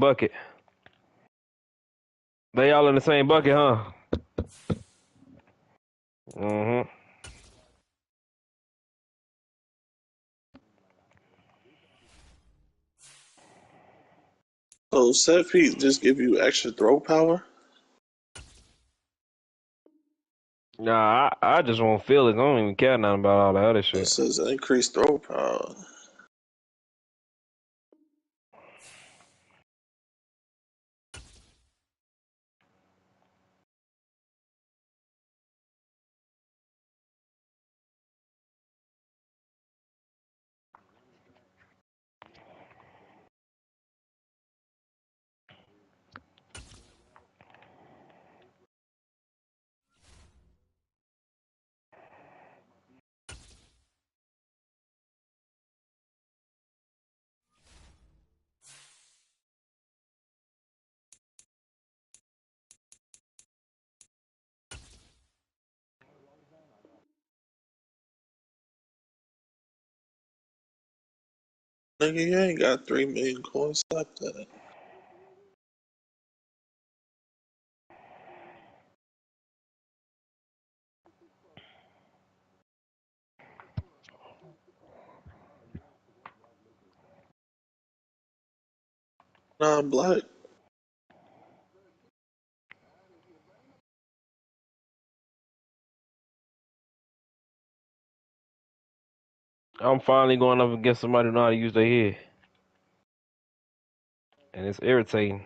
bucket. They all in the same bucket, huh? Mm-hmm. So set feet just give you extra throw power. Nah, I just want feelings. I don't even care nothing about all the other It shit. says increased throw power. Nigga, you ain't got 3 million coins. Stop that. Nah, I'm black. I'm finally going up against somebody who know how to use their head. And it's irritating.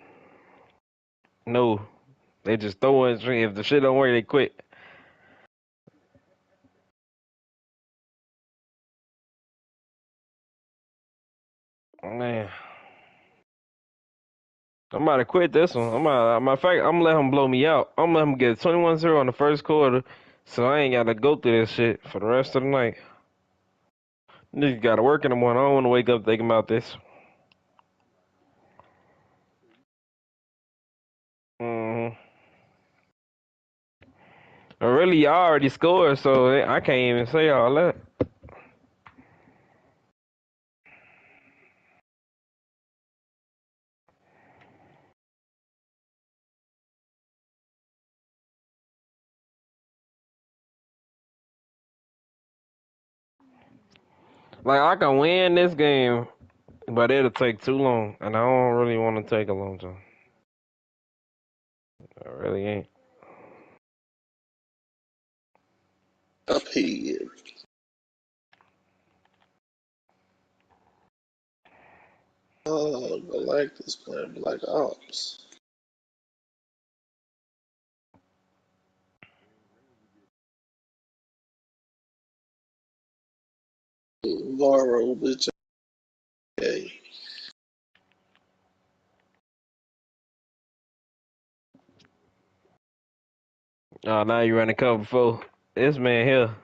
No. They just throw in. If the shit don't work, they quit. Man. I'm about to quit this one. Matter of fact, I'm gonna let him blow me out. I'm gonna let him get 21-0 in the first quarter, so I ain't gotta go through this shit for the rest of the night. Niggas gotta work in the morning. I don't wanna wake up thinking about this. Mm-hmm. Really, y'all already scored, so I can't even say all that. Like, I can win this game, but it'll take too long, and I don't really want to take a long time. I really ain't. Up here. Oh, Galactus playing Black Ops. Varro, bitch. Hey. Oh, now you running cover four. This man here.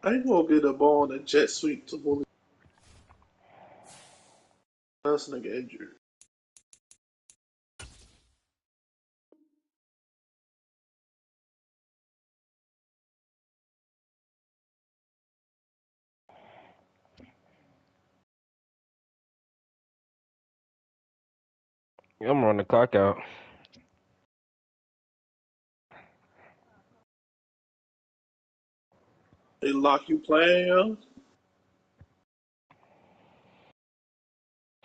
I ain't gonna get a ball in a jet sweep to bully. That's nigga injured. I'm gonna run the clock out. They lock you playing, yo?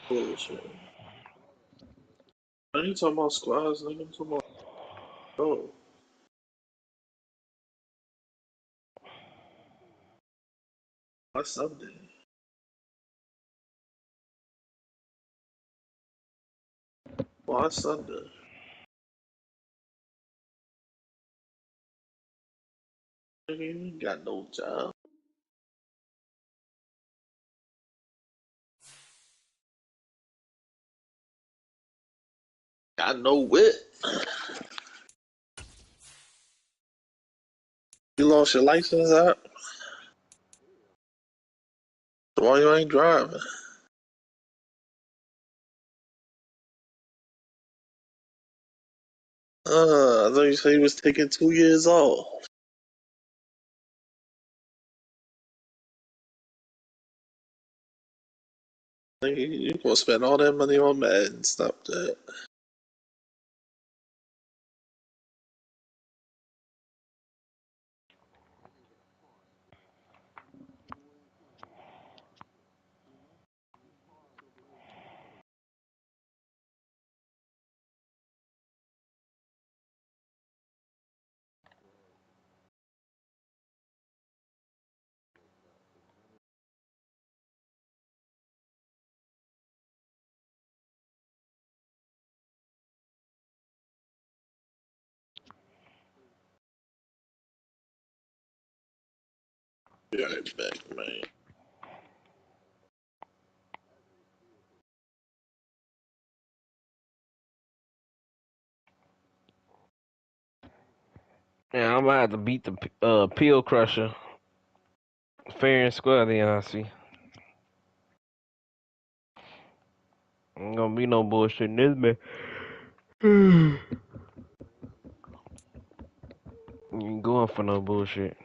Bullshit. I ain't talking about squads, nigga. I'm talking about. Oh, why Sunday? Why Sunday? Nigga, you ain't got no job. Got no wit. You lost your license out? Why you ain't driving? I thought you said you was taking 2 years off. You gonna spend all that money on Madden? Stop that. Be right back, man. Yeah, I'm gonna have to beat the Peel Crusher fair and square. Then I see. Ain't gonna be no bullshit in this man. You ain't going for no bullshit.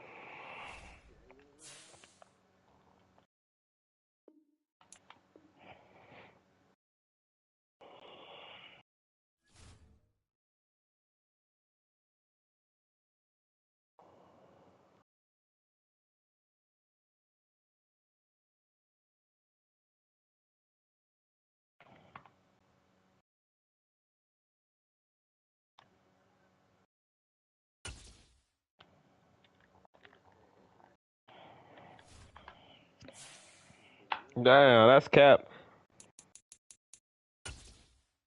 Damn, that's cap.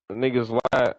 The niggas lied.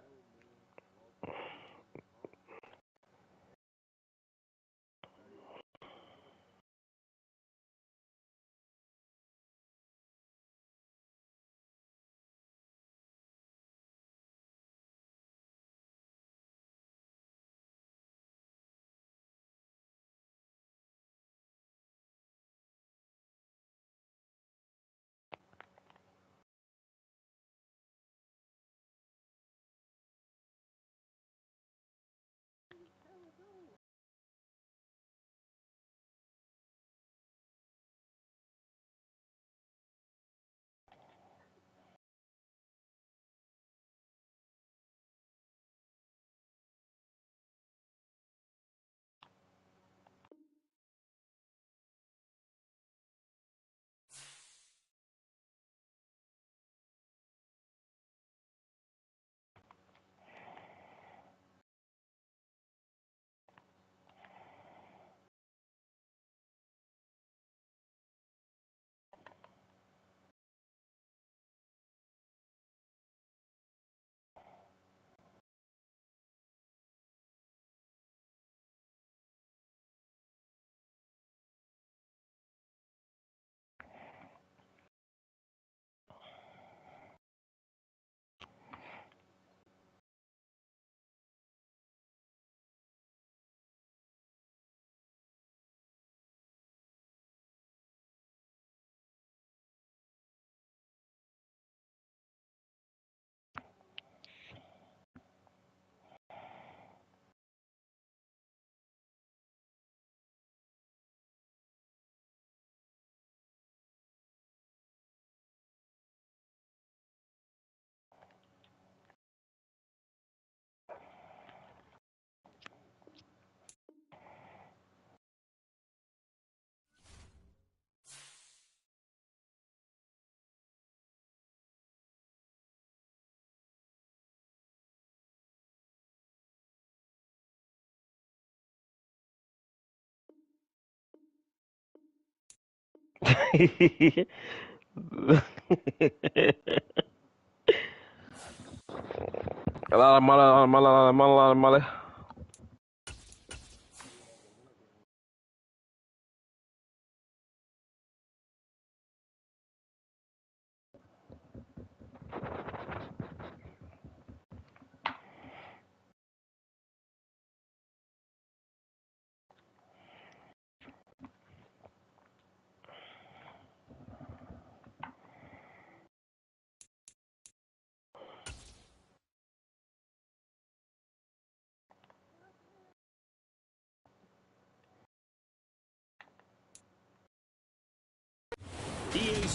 A lot of money, a lot of money, a lot of money, a lot of money.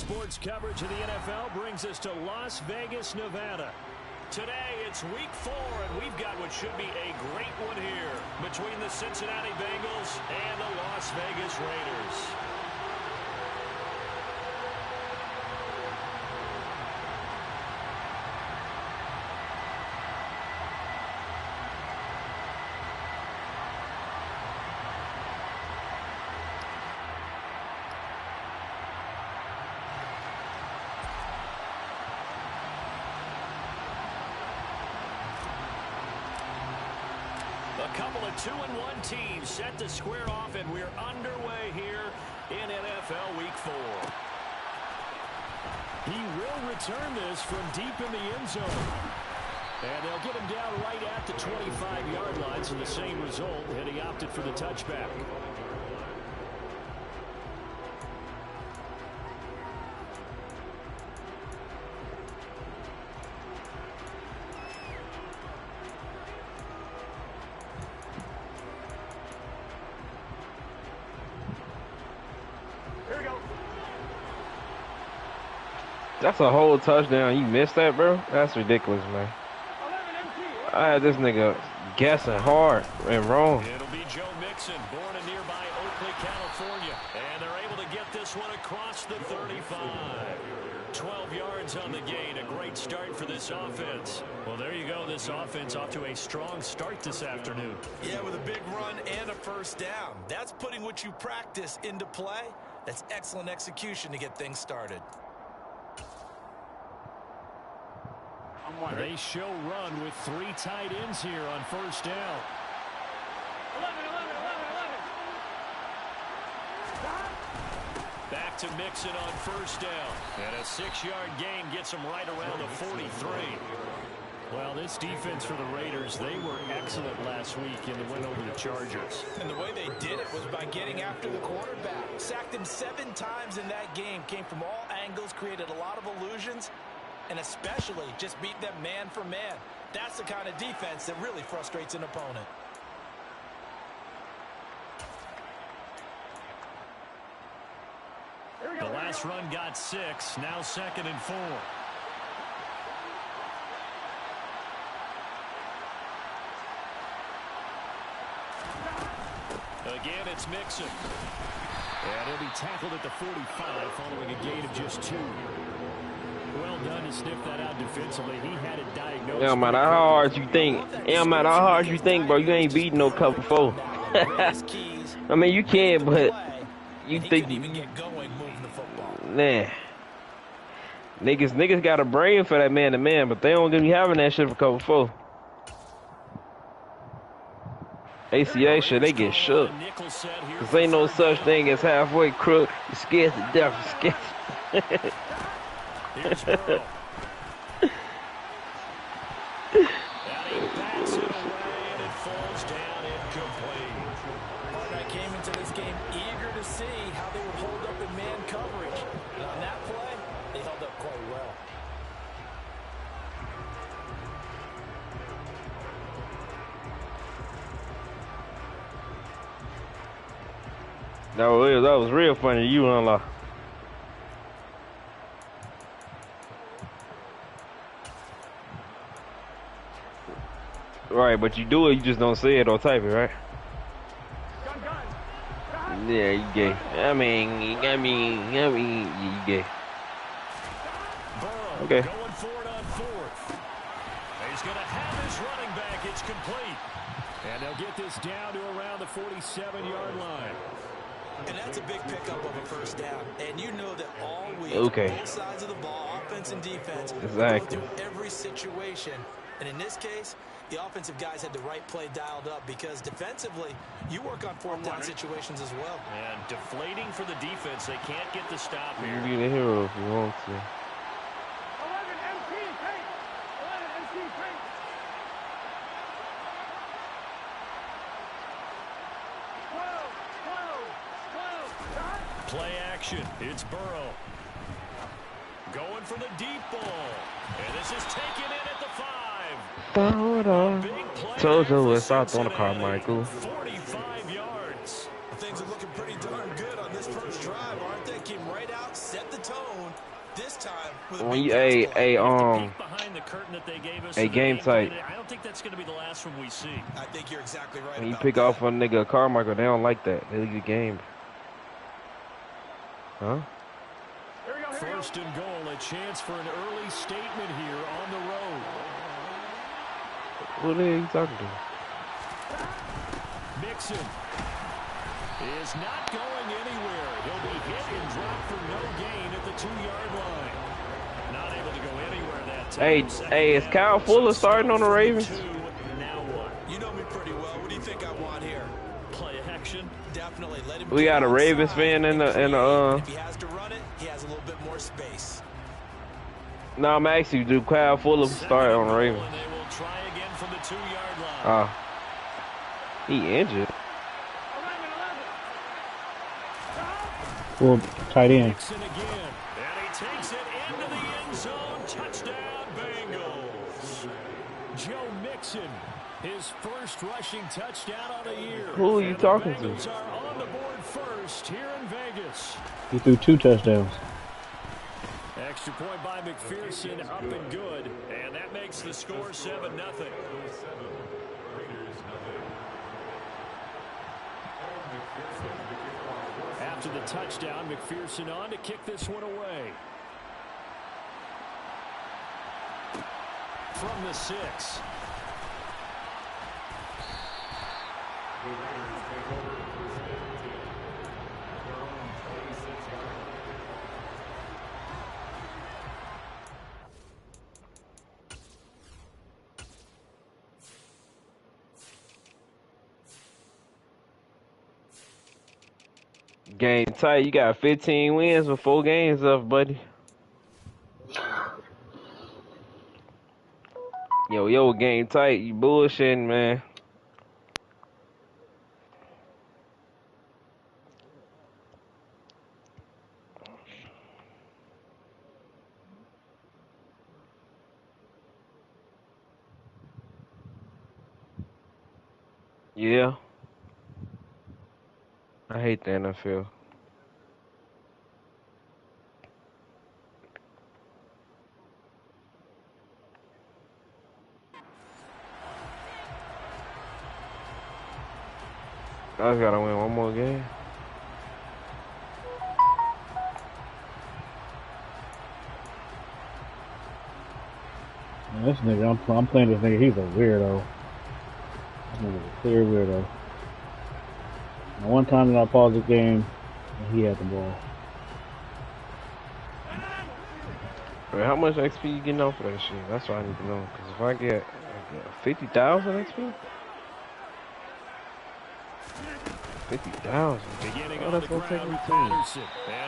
Sports coverage of the NFL brings us to Las Vegas, Nevada. Today, it's week 4, and we've got what should be a great one here between the Cincinnati Bengals and the Las Vegas Raiders. A couple of 2-1 teams set to square off, and we're underway here in NFL Week 4. He will return this from deep in the end zone. And they'll get him down right at the 25-yard line, so the same result, and he opted for the touchback. That's a whole touchdown. You missed that, bro? That's ridiculous, man. I had this nigga guessing hard and wrong. It'll be Joe Mixon, born in nearby Oakley, California. And they're able to get this one across the 35. 12 yards on the gain. A great start for this offense. Well, there you go. This offense off to a strong start this afternoon. Yeah, with a big run and a first down. That's putting what you practice into play. That's excellent execution to get things started. They show run with 3 tight ends here on first down. 11. Back to Mixon on first down. And a 6-yard gain gets him right around the 43. Well, this defense for the Raiders, they were excellent last week in the win over the Chargers. And the way they did it was by getting after the quarterback. Sacked him 7 times in that game. Came from all angles, created a lot of illusions. And especially just beat them man for man. That's the kind of defense that really frustrates an opponent. The last run got 6. Now 2nd and 4. Again, it's Mixon. And he'll be tackled at the 45 following a gain of just 2. Well done to sniff that out defensively. He had it diagnosed. Yeah, no matter how hard you think. Yeah, no matter how hard you think, bro, you ain't beating no cover 4. I mean, you can, but you think, nah. Niggas got a brain for that man-to-man, but they don't be having that shit for cover 4. ACA shit, they get shook. Cause ain't no such thing as halfway crook. You're scared to death. You're scared. Here's Burrow. And he backs it away, and it falls down incomplete. I came into this game eager to see how they would hold up in man coverage. And on that play, they held up quite well. That was real funny. You unlock. Right, but you do it, you just don't say it or type it, right? Yeah, you gay. I mean, you gay. Burrow Okay. going for it on 4th. He's going to have his running back. It's complete. And they'll get this down to around the 47-yard line. And that's a big pickup of a first down. And you know that all week, both sides of the ball, offense and defense, go through every situation. And in this case, the offensive guys had the right play dialed up because defensively, you work on 4th down situations as well. And deflating for the defense. They can't get the stop here. You can be the hero if you want to. 11 MC, take. 11 MC, take. Play action. It's Burrow. Going for the deep ball. And this is taken in at the 5. Hold on. Told you it's out on the car, Michael. 45 yards. Things are looking pretty darn good on this first drive, aren't they? Came right out, set the tone, when you game tight. I don't think that's going to be the last one we see. I think you're exactly right. When you pick off a nigga Carmichael, they don't like that. They leave the game. Huh? First and goal, a chance for an early statement here on the road. Who the hell are you talking to? Mixon is not going anywhere. He'll be hit and dropped for no gain at the 2-yard line. Not able to go anywhere that time. Hey, is Kyle Fuller starting on the Ravens? Now what? You know me pretty well. What do you think I want here? Play action. Definitely let him. We got a Ravens fan in the If he has to run it, he has a little bit more space. No, I'm actually do Kyle Fuller start on the Ravens. And they will try again from the 2-yard line. He injured. Well, tight end. Mixon again, and he takes it into the end zone. Touchdown, Bengals. Joe Mixon, his first rushing touchdown of the year. Who are you talking to? Bengals are on the board first here in Vegas. He threw 2 touchdowns. Extra point by McPherson, up and good, and that makes the score 7-0. After the touchdown, McPherson on to kick this one away. From the 6. Game tight. You got 15 wins with 4 games left, buddy. Yo, game tight. You bullshitting, man. Yeah. I hate the NFL. I just gotta win one more game. Man, this nigga, I'm playing this nigga. He's a weirdo. This nigga's a clear weirdo. And one time that I paused the game, and he had the ball. Wait, how much XP you getting off of that shit? That's what I need to know. Cause if I get 50,000 XP, 50,000. Oh, that's gonna take me too. And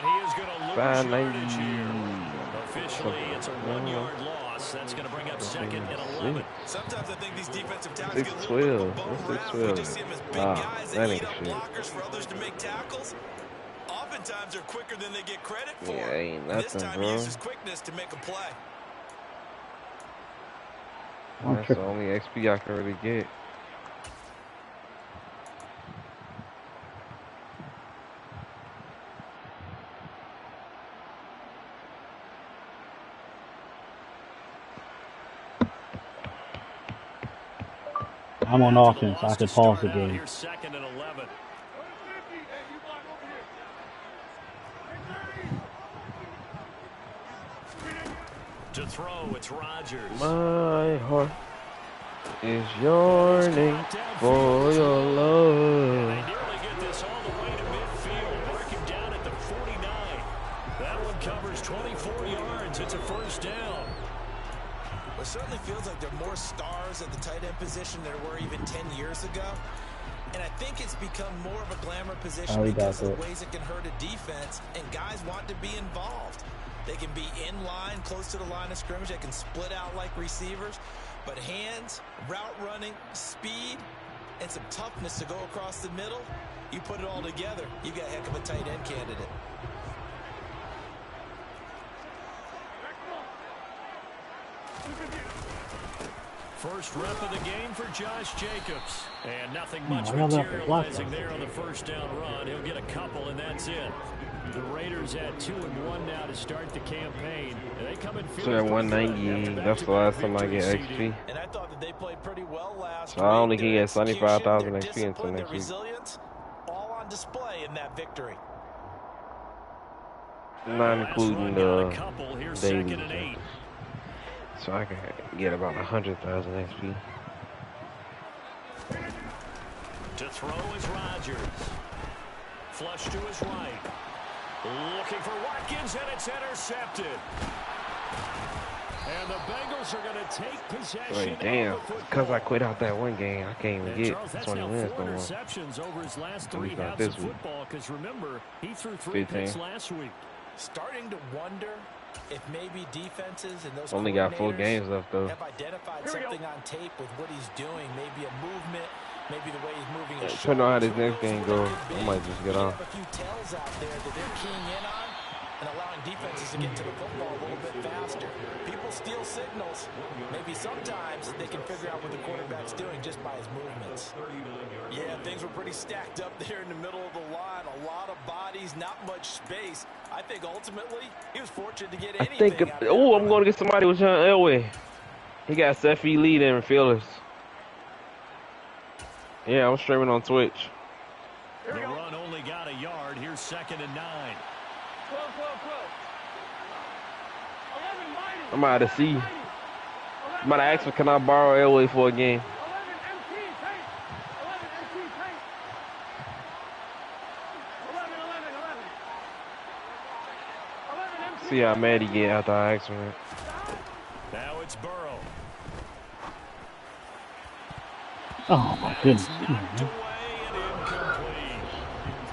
he is going to lose 590. Officially, it's a 1-yard loss. That's going to bring up second and 11. Sometimes I think these defensive tackles get a 6-12. little bit What's above ground. We just see them as big guys that eat up shit. blockers for others to make tackles. Oftentimes they're quicker than they get credit for. Yeah, ain't This nothing, time bro. he uses quickness to make a play. That's the only XP I can really get. I'm on offense. I can pause the game. Here's second and 11. To throw, it's Rodgers. My heart is yearning for your love. They nearly get this all the way to midfield. Mark him down at the 49. That one covers 24 yards. It's a first down. It certainly feels like there are more stars at the tight end position than there were even 10 years ago. And I think it's become more of a glamour position because of the ways it can hurt a defense, and guys want to be involved. They can be in line, close to the line of scrimmage. They can split out like receivers. But hands, route running, speed, and some toughness to go across the middle, you put it all together, you've got a heck of a tight end candidate. First rep of the game for Josh Jacobs. And nothing much materializing there on the first down run. He'll get a couple, and that's it. The Raiders at 2-1 now to start the campaign. They come in So at 190, that's the last time I get XP. And I thought that they played pretty well last So I only week. can Their get 75,000 execution, their XP until discipline, next their week. resilience, all on display in that victory. Not including the daily. 2nd and 8. So I can get about 100,000 XP. To throw is Rodgers. Flush to his right. Looking for Watkins, and it's intercepted. And the Bengals are going to take possession. Wait, damn. Because I quit out that one game, I can't even get Charles, 20 wins no more. interceptions over his last 3 At least not halves this of week. football, because remember, he threw 3 picks last week. Starting to wonder if maybe defenses and those Only got 4 coordinators games left though. have identified something on tape with what he's doing, maybe a movement, maybe the way he's moving his Depending on how this shoulders. next game goes, I might just get They off. have a few tells out there that they're keying in on and allowing defenses to get to the football a little bit faster. People steal signals. Maybe sometimes they can figure out what the quarterback's doing just by his movements. Yeah, things were pretty stacked up there in the middle of the line. A lot of bodies, not much space. I think ultimately he was fortunate to get anything out of oh, I'm going to get somebody with John Elway. He got Seffi lead in fielders. Yeah, I'm streaming on Twitch. The run only got a yard. Here's 2nd and 9. I'm out to see. I'm about to ask him, can I borrow Elway for a game? 11 MT, tank. 11 MT, tank. 11, 11, 11. 11 MT. See how mad he get after I ask him. Now it's Burrow. Oh my goodness. Knocked away and incomplete.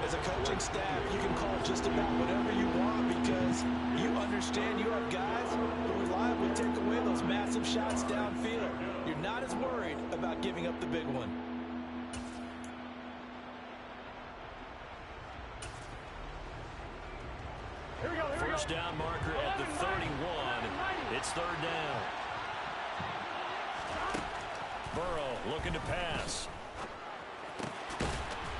As a coaching staff, you can call just about whatever you want because you understand you have guys who reliably take away those massive shots downfield. You're not as worried about giving up the big one. First down marker at the 31. It's 3rd down. Burrow looking to pass.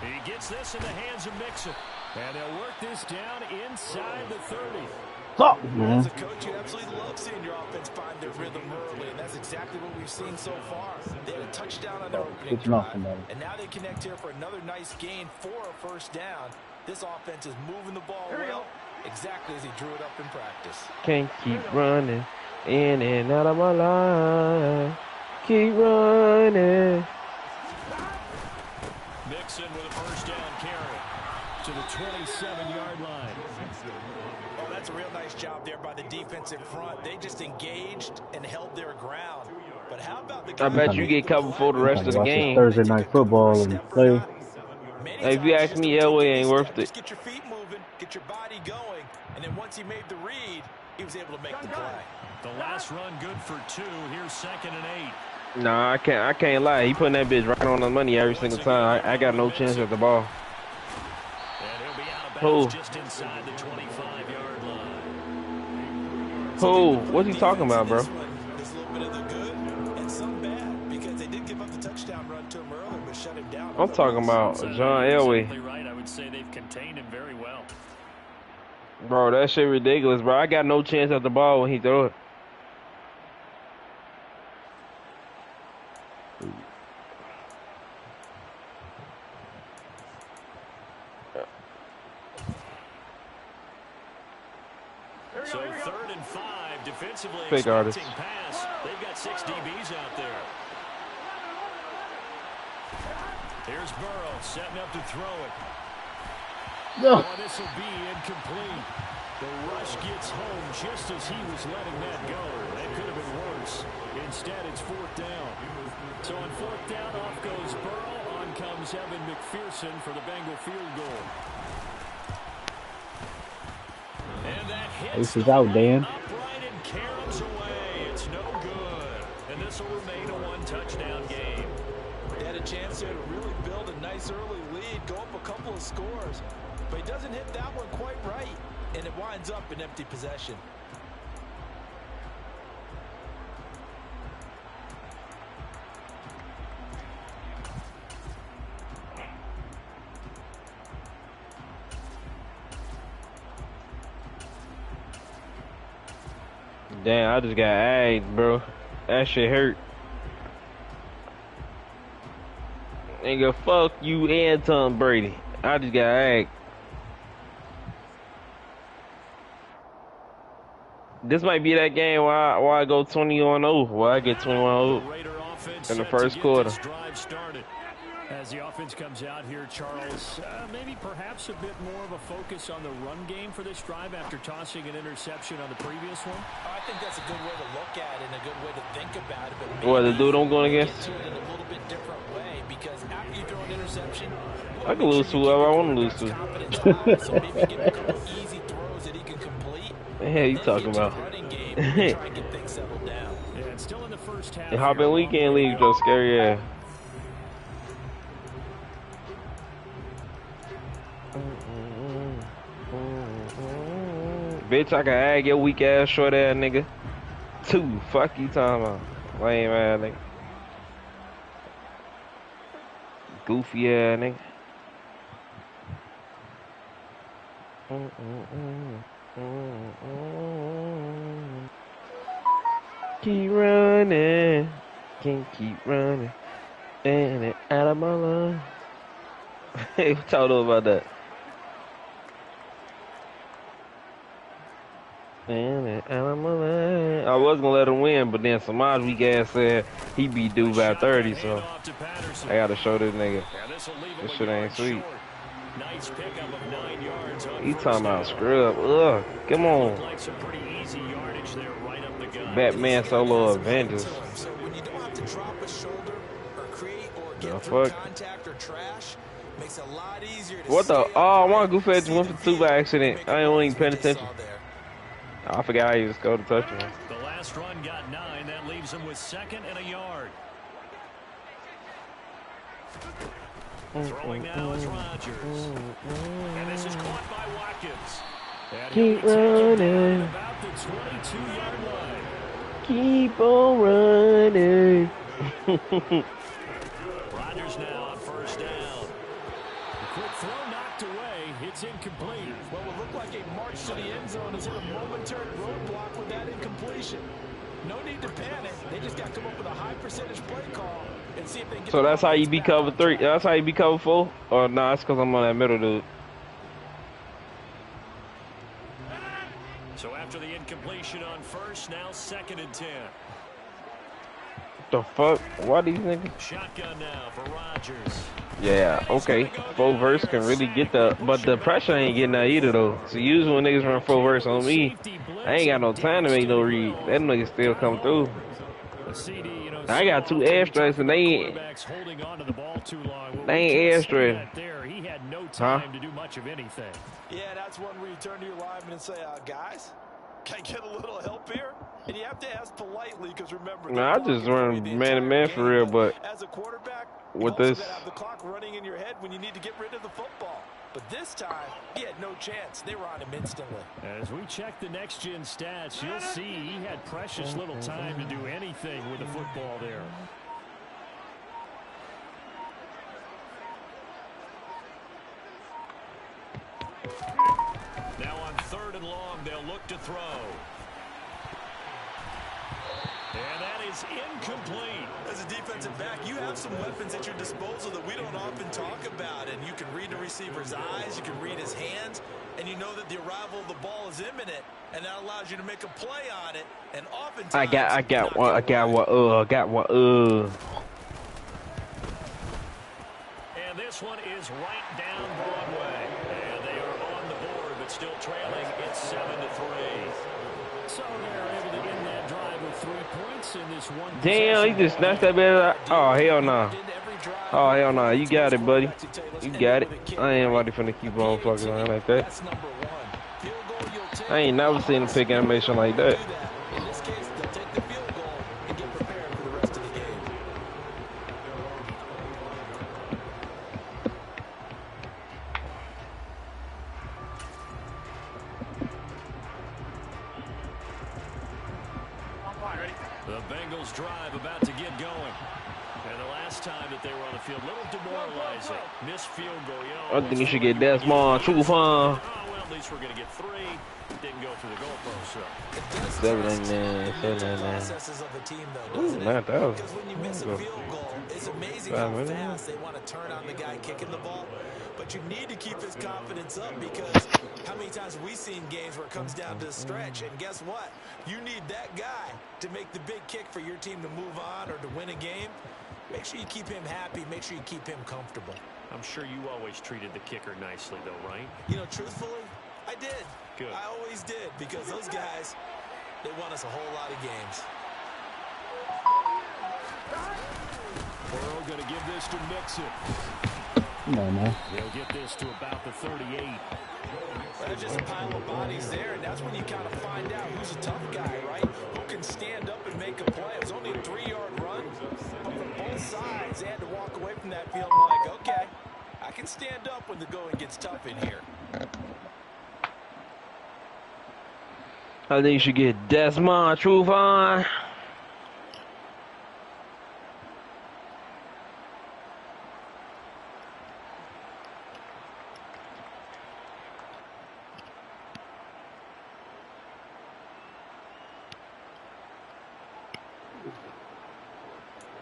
He gets this in the hands of Mixon. And they'll work this down inside the 30. Fuck, As man. a coach, you absolutely love seeing your offense find their rhythm early, and that's exactly what we've seen so far. They had a touchdown on their opening It's not drive, somebody. and now they connect here for another nice gain for a first down. This offense is moving the ball well, exactly as he drew it up in practice. Can't keep running in and out of my life. Keep running. Mixon with a first down carry to the 27-yard line. Oh, that's a real nice job there by the defensive front. They just engaged and held their ground. But how about the I bet you get covered for the rest of the Watch this game. Thursday night football and play. Hey, if you ask me, Elway ain't worth it. Just get your feet moving, get your body going, and then once he made the read, he was able to make the play. The last run good for 2. Here's 2nd and 8. Nah, I can't lie. He putting that bitch right on the money every single time. I got no chance at the ball. And he'll be out of Who? bounds just inside the 25-yard line. Who? What's he talking about, bro? There's a little bit of the good and some bad because they did give up the touchdown run to him earlier, but shut him down. I'm talking about John Elway. Exactly right. I would say they've contained him very well. Bro, that shit ridiculous, bro. I got no chance at the ball when he throw it. So 3rd and 5, defensively Fake artist. expecting pass. They've got 6 DBs out there. Here's Burrow setting up to throw it. No. Oh, this will be incomplete. The rush gets home just as he was letting that go. That could have been worse. Instead, it's 4th down. So on 4th down, off goes Burrow. On comes Evan McPherson for the Bengal field goal. And that hits This is out, Dan. upright and caroms away. It's no good. And this will remain a 1-touchdown game. They had a chance here to really build a nice early lead, go up a couple of scores. But he doesn't hit that one quite right, and it winds up in empty possession. Damn, I just got agged, bro. That shit hurt. Nigga, fuck you and Tom Brady. I just got agged. This might be that game where I go 20-0, where I get 21-0 in the first quarter. As the offense comes out here, Charles, maybe perhaps a bit more of a focus on the run game for this drive after tossing an interception on the previous one? I think that's a good way to look at it and a good way to think about it. But What, the dude I'm going against? get to it in a little bit different way, because after you throw an interception, I can lose to whoever I want to lose to. So maybe give him a couple easy throws that he can complete. What the hell you talking about? Try and get things settled down. Yeah, it's still in the first half. And hop in weekend league, though, scary ass. Bitch, I can ag your weak ass, short ass nigga. 2, fuck you talking about. Lame ass nigga. Goofy ass nigga. Keep running, can't keep running, and it out of my line. Hey, what y'all know about that? And it out of my line. I was gonna let him win, but then Samaj weak ass said he beat dude by 30, so I gotta show this nigga. This shit ain't sweet. Nice pickup of 9 yards. He talking about scrub. Ugh, come on. Like some pretty easy yardage there, right up the gut. Batman Solo Avengers. So when you don't have to drop a shoulder or create or get The through fuck? contact or trash, makes it a lot easier to What the? stay Oh, up my there goof edge went for 2 by accident. I ain't even paying what they attention. saw there. I forgot how you just go to touchdown. The last run got 9. That leaves him with 2nd and a yard. Throwing now is Rodgers. And this is caught by Watkins. And Keep running. about the 22-yard line. Keep on running. Rodgers now on first down. The quick throw knocked away. It's incomplete. What would look like a march to the end zone is hit a momentary roadblock with that incompletion. No need to panic. They just got to come up with a high percentage play call and see if they can get. So that's how you be cover 3. That's how you be cover 4. Or nah, that's because I'm on that middle dude. So after the incompletion on first, now 2nd and 10. The fuck? Why these niggas? Shotgun now for Rodgers. Yeah, okay. Full verse can really get the, but the pressure ain't getting that either though. So usually when niggas run full verse on me, I ain't got no time to make no read. That nigga still come through. I got 2 airstrikes and they ain't airstrike. He had no Huh? time to do much of anything. Yeah, that's one where you turn to your lineman and say, guys, can I get a little help here? And you have to ask politely because remember, Nah, I just run man to man for real, but as a quarterback, with you this, also gotta have the clock running in your head when you need to get rid of the football. But this time, he had no chance. They were on him instantly. As we check the next-gen stats, you'll see he had precious little time to do anything with the football there. Now on 3rd and long, they'll look to throw. And that is incomplete. As a defensive back, you have some weapons at your disposal that we don't often talk about. And you can read the receiver's eyes, you can read his hands, and you know that the arrival of the ball is imminent, and that allows you to make a play on it. And oftentimes, I got one. And this one is right down Broadway. And they are on the board, but still trailing. It's 7-3. So they're able to end that drive with 3 points in this one. Damn, he just snatched that bit. Oh hell no. Oh hell no. You got it, buddy. You got it. I ain't ready finna keep on fucking around like that. I ain't never seen him pick animation like that. In this case, they'll take the field goal and get prepared for the rest of the game. The Bengals drive about to get going. And the last last time that they were on the field. A little demoralizing. Missed field goal. You I know, think you should get Desmond True Fun. well, at least we're going to get 3. Didn't go through the goalpost, so. It does 799, the mental 799. processes of a team, though, Ooh, doesn't it? 9,000. Because when you miss a field goal, it's amazing how fast they want to turn on the guy kicking the ball. But you need to keep his confidence up, because how many times have we seen games where it comes down to a stretch, and guess what? You need that guy to make the big kick for your team to move on or to win a game. Make sure you keep him happy. Make sure you keep him comfortable. I'm sure you always treated the kicker nicely, though, right? You know, truthfully, I did. Good. I always did, because those guys, they won us a whole lot of games. Burrow going to give this to Mixon. No, man. They'll get this to about the 38. There's just a pile of bodies there, and that's when you kind of find out who's a tough guy, right? Who can stand up and make a play. It was only a 3-yard run, but from both sides, they had to walk away from that feeling like, okay, I can stand up when the going gets tough in here. I think you should get Desmond True Fun.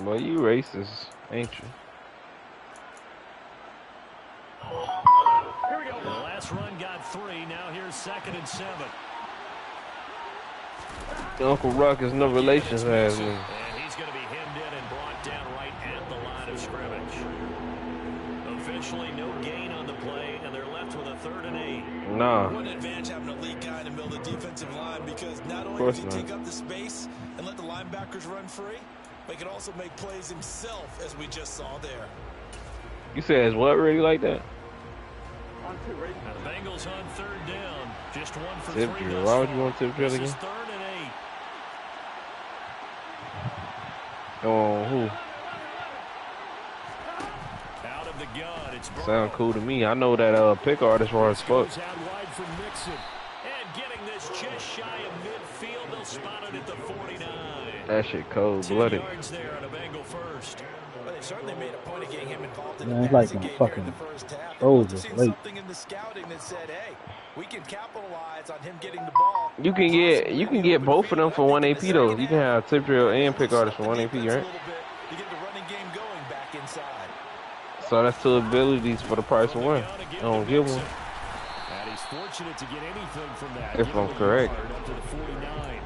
Well, you racist, ain't you? Here we go. The last run got 3. Now here's 2nd and 7. Uncle Ruckus, no relations has me. And he's going to be hemmed in and brought down right at the line of scrimmage. Officially no gain on the play, and they're left with a 3rd and 8. Nah. What an advantage having a lead guy in the middle of the defensive line, because not only does he take up the space and let the linebackers run free, but he can also make plays himself, as we just saw there. You said it's what really like that? Now the Bengals on 3rd down. Just 1 for Tip 3. drill. Why would you want tip drill This again? is 3rd and 8. Oh, who? Out of the gun, it's Burrow. Sound cool to me. I know that pick artist raw as fuck. Goes out wide from Mixon. And getting this just shy of midfield. They'll spot it at the 49. That shit cold 2 blooded. yards there on a Bengal first. Well, they certainly made a point of getting him involved in Man, the it's like passing my game here in fucking the first half. throws They've is seen late. something in the scouting that said, hey, we can capitalize on him getting the ball. You can get both of them for 1 AP though. You can have tip drill and pick artist for 1 AP, right? You get the running game going back inside. So that's 2 abilities for the price of 1. I don't give one. And he's fortunate to get anything from that. If I'm correct. Up to the 49.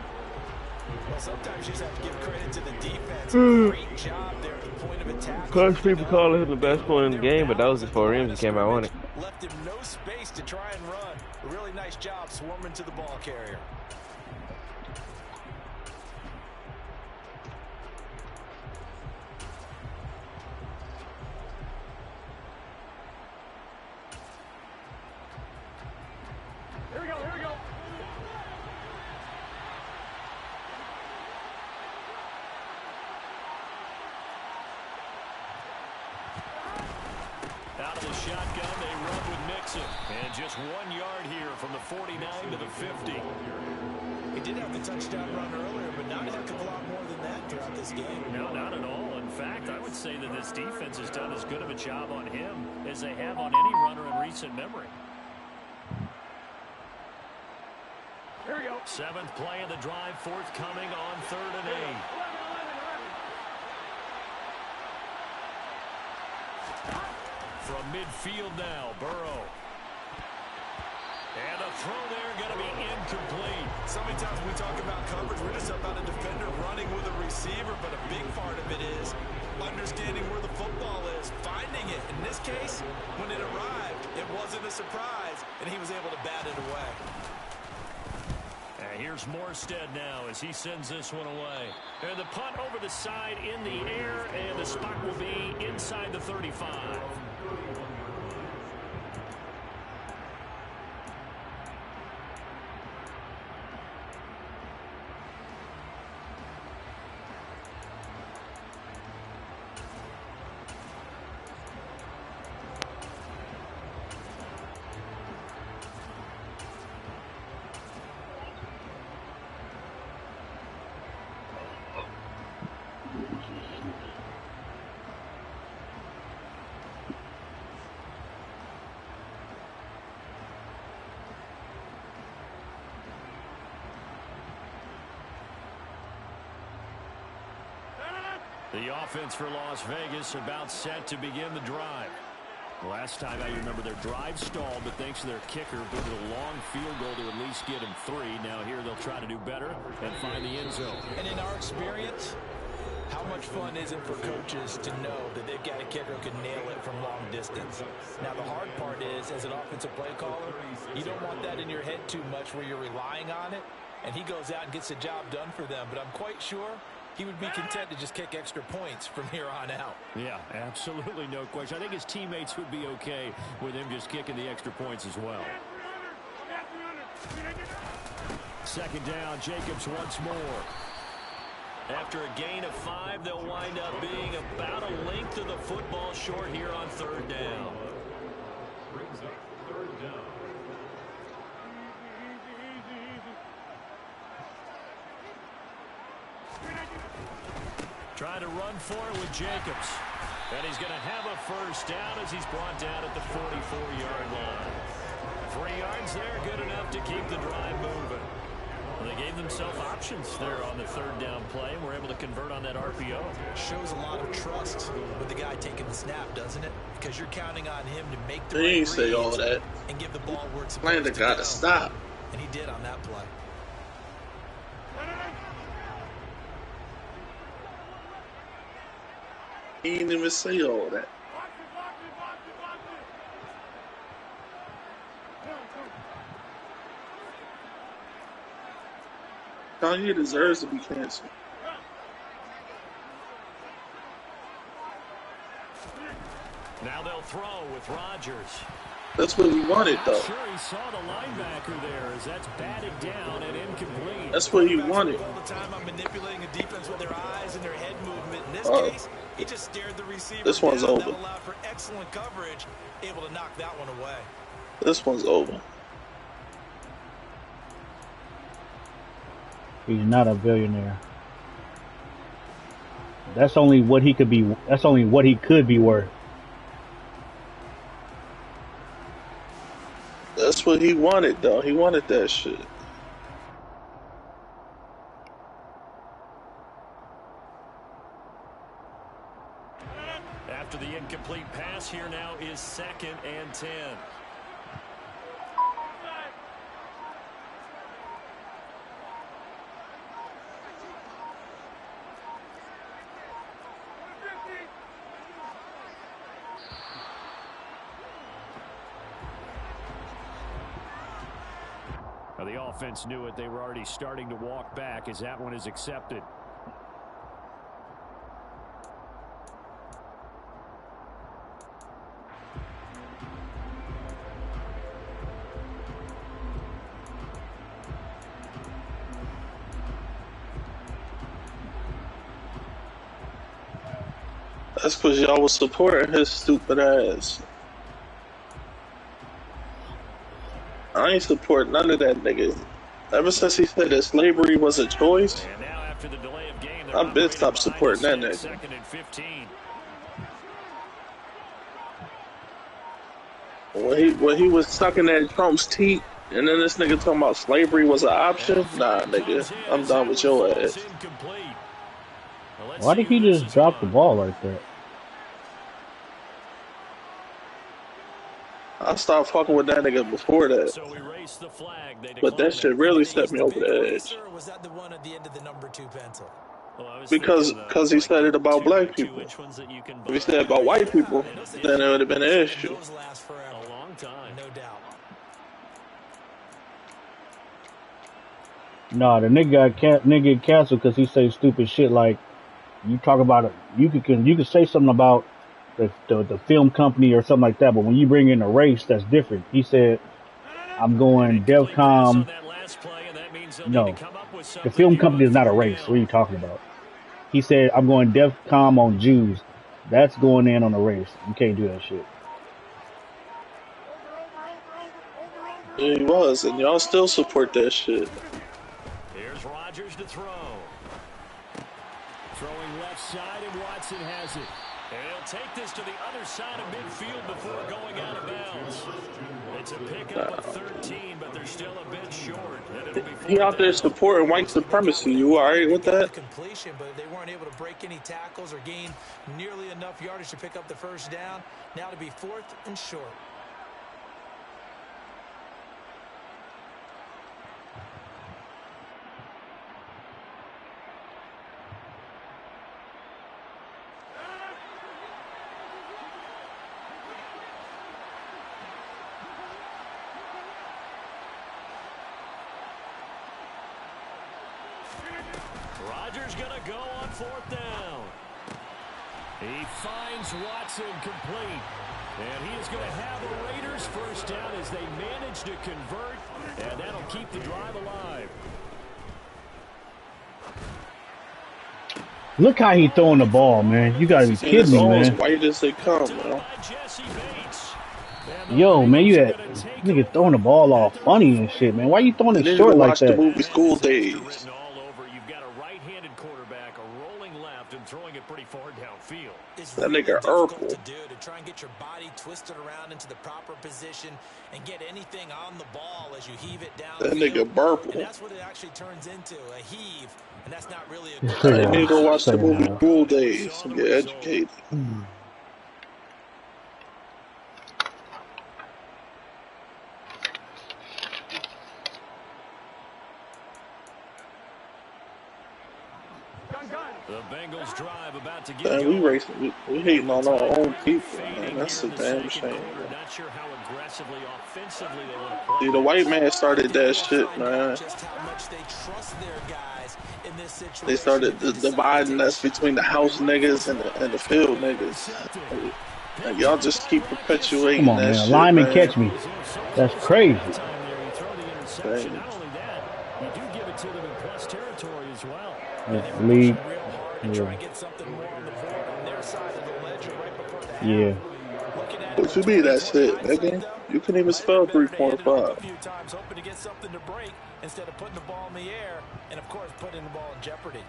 Well, sometimes you just have to give credit to the defense. Great job there at the point of attack. Cause people call him the best player in the game, but that was before Ramsey came out on it. Left him no space to try and run. A really nice job swarming to the ball carrier. Here we go, here we go. Out of the shotgun, they run with Mixon. And just 1 yard here from the 49 to the 50. He did have the touchdown run earlier, but not a heck of a lot more than that throughout this game. No, not at all. In fact, I would say that this defense has done as good of a job on him as they have on any runner in recent memory. Here we go. 7th play of the drive, forthcoming on 3rd and 8. From midfield now, Burrow. And a throw there going to be incomplete. So many times when we talk about coverage, we're just about a defender running with a receiver, but a big part of it is understanding where the football is, finding it. In this case, when it arrived, it wasn't a surprise, and he was able to bat it away. And here's Morstead now as he sends this one away. And the punt over the side in the air, and the spot will be inside the 35. The offense for Las Vegas about set to begin the drive. Last time I remember their drive stalled, but thanks to their kicker, booted a long field goal to at least get him 3. Now here they'll try to do better and find the end zone. And in our experience, how much fun is it for coaches to know that they've got a kicker who can nail it from long distance? Now, the hard part is, as an offensive play caller, you don't want that in your head too much where you're relying on it, and he goes out and gets the job done for them. But I'm quite sure he would be content to just kick extra points from here on out. Yeah, absolutely no question. I think his teammates would be okay with him just kicking the extra points as well. Second down, Jacobs once more. After a gain of 5, they'll wind up being about a length of the football short here on third down. Brings up third down. Trying to run for it with Jacobs. And he's going to have a first down as he's brought down at the 44-yard line. 3 yards there, good enough to keep the drive moving. Well, they gave themselves options there on the third down play and were able to convert on that RPO. Shows a lot of trust with the guy taking the snap, doesn't it? Because you're counting on him to make the They ain't right say all reads that. and give the ball where it's Playing supposed the to guy go. to stop. And he did on that play. He ain't even say all that. Kanye deserves to be canceled. Now they'll throw with Rodgers. That's what he wanted, though. Sure, he saw the linebacker there as that's batted down and incomplete. That's what he wanted. All the time I'm manipulating a defense with their eyes and their head movement. In this case, he just stared the receiver This one's down. over. That allowed for excellent coverage, able to knock that one away. This one's over. He's not a billionaire. That's only what he could be. That's only what he could be worth. That's what he wanted, though. He wanted that shit. After the incomplete pass, here now is 2nd and 10. Now the offense knew it. They were already starting to walk back as that one is accepted. That's because y'all was supporting his stupid ass. I ain't support none of that nigga. Ever since he said that slavery was a choice, And now after the delay of game, I've been stopped supporting that nigga. 2nd and 15. When he was sucking at Trump's teeth, and then this nigga talking about slavery was an option, nah, nigga, I'm done with your ass. Why did he just drop the ball like that? I stopped fucking with that nigga before that. So we raised the flag. They But that shit really set me over the edge. Or was that the one at the end of the number 2 pencil? Because he said it about black people. If he said it about white people, then it would have been an issue. Those last forever. A long time. No doubt. Nah, the nigga get canceled because he say stupid shit like, you talk about it. You could say something about the film company or something like that, but when you bring in a race, that's different. He said, I'm going DevCom. No, the film company is not a race. What are you talking about? He said, I'm going DevCom on Jews. That's going in on a race. You can't do that shit. Yeah, he was, and y'all still support that shit. Here's Rodgers to throw. Throwing left side, and Watson has it. And he'll take this to the other side of midfield before going out of bounds. It's a pickup of 13, but they're still a bit short. And it'll be He out there down. supporting white supremacy. You all right with that? Completion, but they weren't able to break any tackles or gain nearly enough yardage to pick up the first down. Now to be 4th and short. Rodgers going to go on 4th down. He finds Watson complete. And he is going to have a Raiders first down as they manage to convert. And that'll keep the drive alive. Look how he throwing the ball, man. You gotta be kidding me, man. As white as they come, man. Yo, man, you had nigga throwing the ball all funny and shit, man. Why you throwing it short like that? The movie School Days. You've got a right-handed quarterback, a rolling left, and throwing it pretty far downfield. That nigga Urkel. To do to try and get your body twisted around into the proper position and get anything on the ball as you heave it down. That nigga Burple. And that's what it actually turns into, a heave, and that's not really a good. You need to go watch the movie School Days and get educated. The Bengals drive about to get man, we racing. We hating on our own people, man. That's a damn shame. Not sure how aggressively, offensively they want to play. See, the white man started that shit, man. They started dividing us between the house niggas and the field niggas. And y'all just keep perpetuating that shit. Come on, man. Lineman catch me. That's crazy. Dang. Lead. Yeah. What you mean that's it, nigga? You couldn't even spell 3.5. A few times hoping to get something to break instead of putting the ball in the air and of course putting the ball in jeopardy.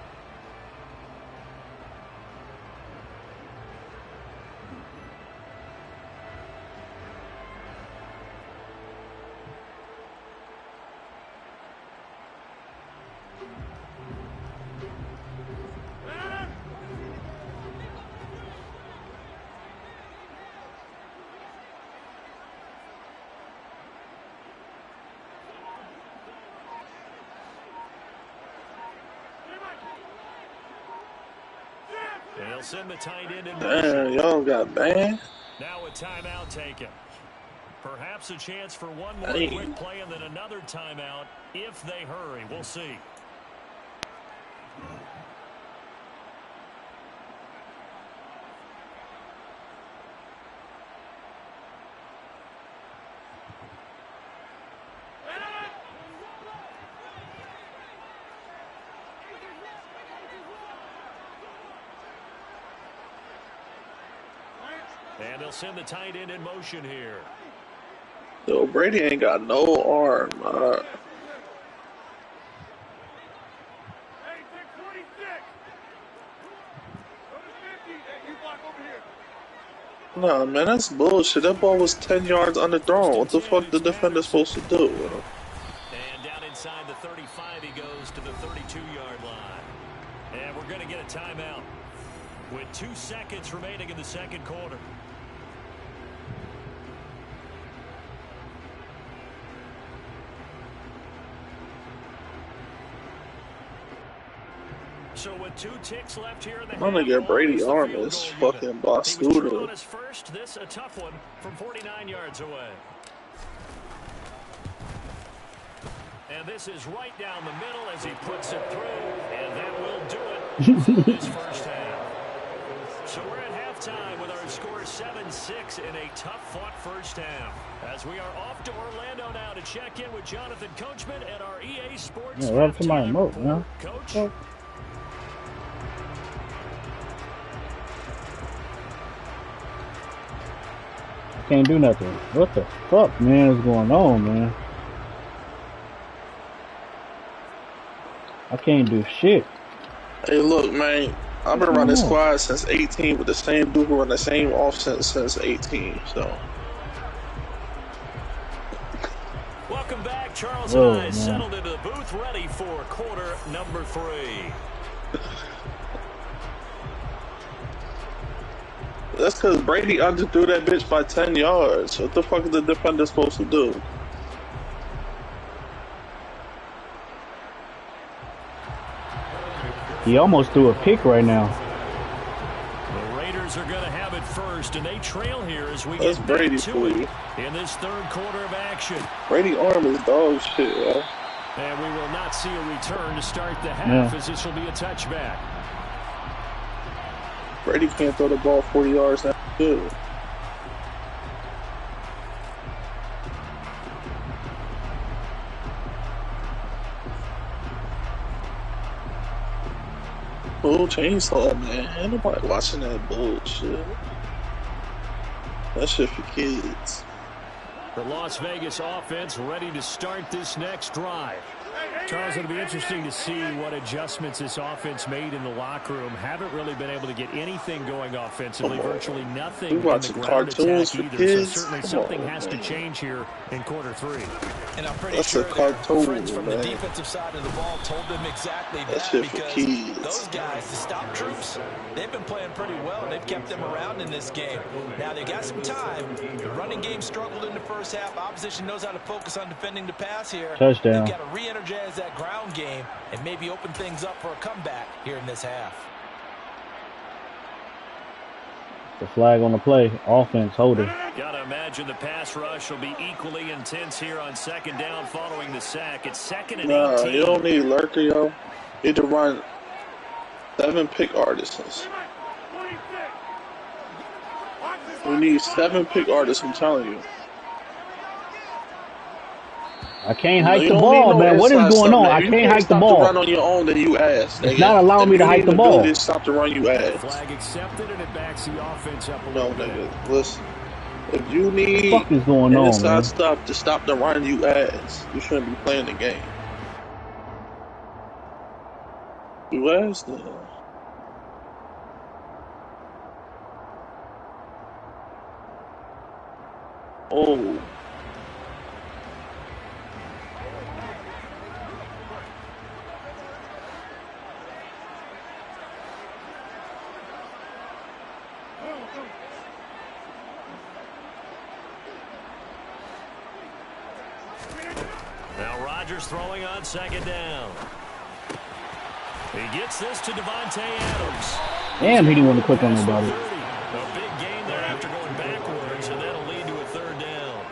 They'll send the tight end in. Damn, y'all got banned. Now a timeout taken. Perhaps a chance for one more quick play and then another timeout if they hurry. We'll see. And they'll send the tight end in motion here. Yo, Brady ain't got no arm. Nah, man, that's bullshit. That ball was 10 yards underthrown. What the fuck the defender supposed to do? And down inside the 35, he goes to the 32-yard line. And we're going to get a timeout with 2 seconds remaining in the second quarter. So with 2 ticks left here in the I'm gonna get Brady arm is fucking boss scooter. First, this a tough one from 49 yards away. And this is right down the middle as he puts it through, and that will do it for this first half. So we're at halftime with our score 7-6 in a tough-fought first half. As we are off to Orlando now to check in with Jonathan Coachman at our EA Sports. Yeah, right to my remote, man. Coach. Oh. Can't do nothing. What the fuck, man, is going on, man? I can't do shit. Hey, look, man. I've been running squads since 18 with the same dude who run the same offense since 18. So. Welcome back. Charles and I settled into the booth, ready for quarter number 3. That's because Brady underthrew that bitch by 10 yards. What the fuck is the defender supposed to do? He almost threw a pick right now. The Raiders are going to have it first, and they trail here as we That's get Brady back to for it you. In this third quarter of action. Brady arm is dog shit, yo. And we will not see a return to start the half, as this will be a touchback. Brady can't throw the ball 40 yards now. Good. Oh, chainsaw, man. Ain't nobody watching that bullshit. That shit for kids. The Las Vegas offense ready to start this next drive. Charles, it'll be interesting to see what adjustments this offense made in the locker room. Haven't really been able to get anything going offensively. Virtually nothing in the ground attack either. So certainly something has to change here in quarter 3. And I'm pretty That's sure a cartoon, friends from man. the defensive side of the ball told them exactly That that, shit for because kids. those guys, the stop troops, they've been playing pretty well, and they've kept them around in this game. Now, they got some time. The running game struggled in the first half. Opposition knows how to focus on defending the pass here. Touchdown. They've got to re-energize that ground game and maybe open things up for a comeback here in this half. The flag on the play. Offense holding. Gotta imagine the pass rush will be equally intense here on second down following the sack. It's 2nd and 18. You don't need lurker, yo. You need to run 7 pick artisans. We need 7 pick artists, I'm telling you. I can't hike the ball, man. What is going on? I can't hike the ball. You run on your own, then you ass. It's not allowing me to hike the ball. Just stop the run, you ass. Flag accepted, and it backs the offense up a No, little bit. nigga, listen. If you need What the fuck is going on, inside man? stuff to stop the run, you ass. You shouldn't be playing the game. You ass, then. Oh. Now Rodgers throwing on second down. He gets this to Devontae Adams. Damn, he didn't want to click on nobody. A big gain there after going backwards, and that'll lead to a third down.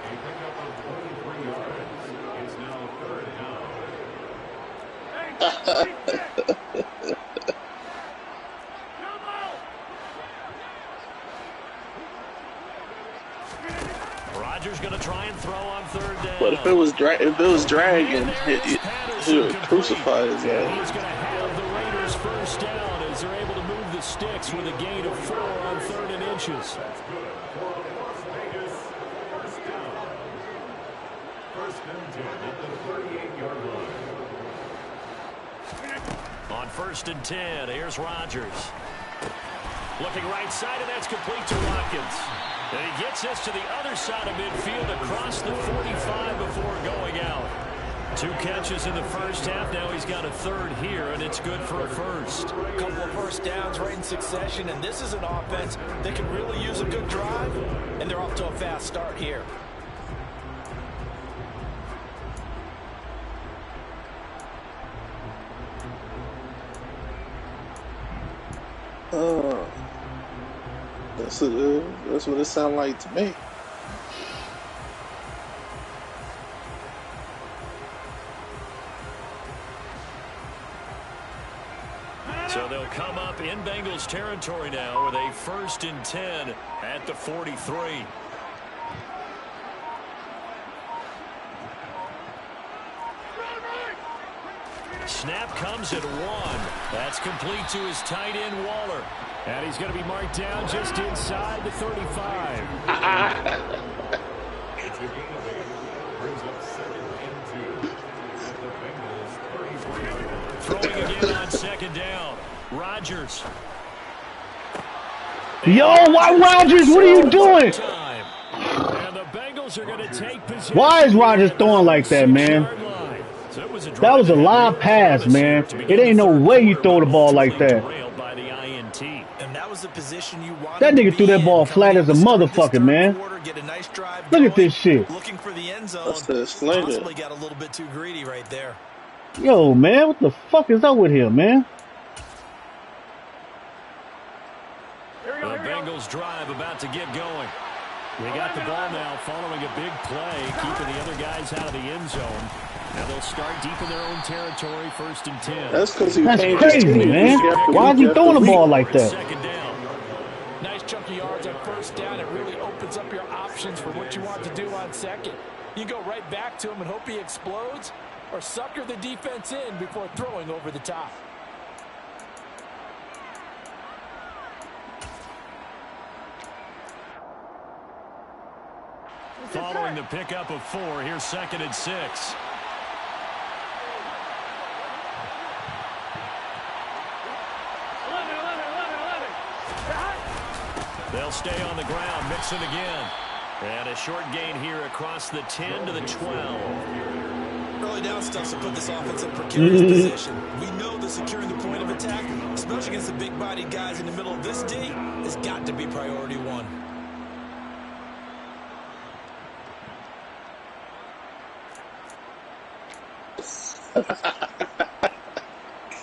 Rodgers going to try and throw on third down. But if it was dragging, he would crucify his ass. He's going to have the Raiders first down as they're able to move the sticks with a gain of 4 on 3rd and inches. On 1st and 10, here's Rodgers. Looking right side, and that's complete to Watkins. And he gets this to the other side of midfield across the 45 before going out. 2 catches in the first half. Now he's got a 3rd here, and it's good for a first. A couple of first downs right in succession, and this is an offense that can really use a good drive, and they're off to a fast start here. That's what it sounds like to me. So they'll come up in Bengals territory now with a 1st and 10 at the 43. Snap comes at 1. That's complete to his tight end, Waller. And he's going to be marked down just inside the 35. Throwing again on second down. Rodgers Yo, why Rodgers? What are you doing? And the Bengals are going to take possession. Why is Rodgers throwing like that, man? That was a live pass, man. It ain't no way you throw the ball like that. And that was the position you wanted. That nigga threw that ball flat as a motherfucker, man. Get a nice drive Look at this shit. Looking for the end zone. Possibly got a little bit too greedy right there. Yo, man, what the fuck is up with him, man? The Bengals drive about to get going. They got the ball now following a big play, keeping the other guys out of the end zone. Now they'll start deep in their own territory, 1st and 10. That's because he That's crazy, man. Why is he throwing the ball like that? Second down. Nice chunky yards on 1st down. It really opens up your options for what you want to do on 2nd. You go right back to him and hope he explodes, or sucker the defense in before throwing over the top. Following the pickup of 4, here's 2nd and 6. They'll stay on the ground, mix it again. And a short gain here across the 10 to the 12. Early down stuff to put this offense in precarious position. We know that securing the point of attack, especially against the big-bodied guys in the middle of this D, has got to be priority 1.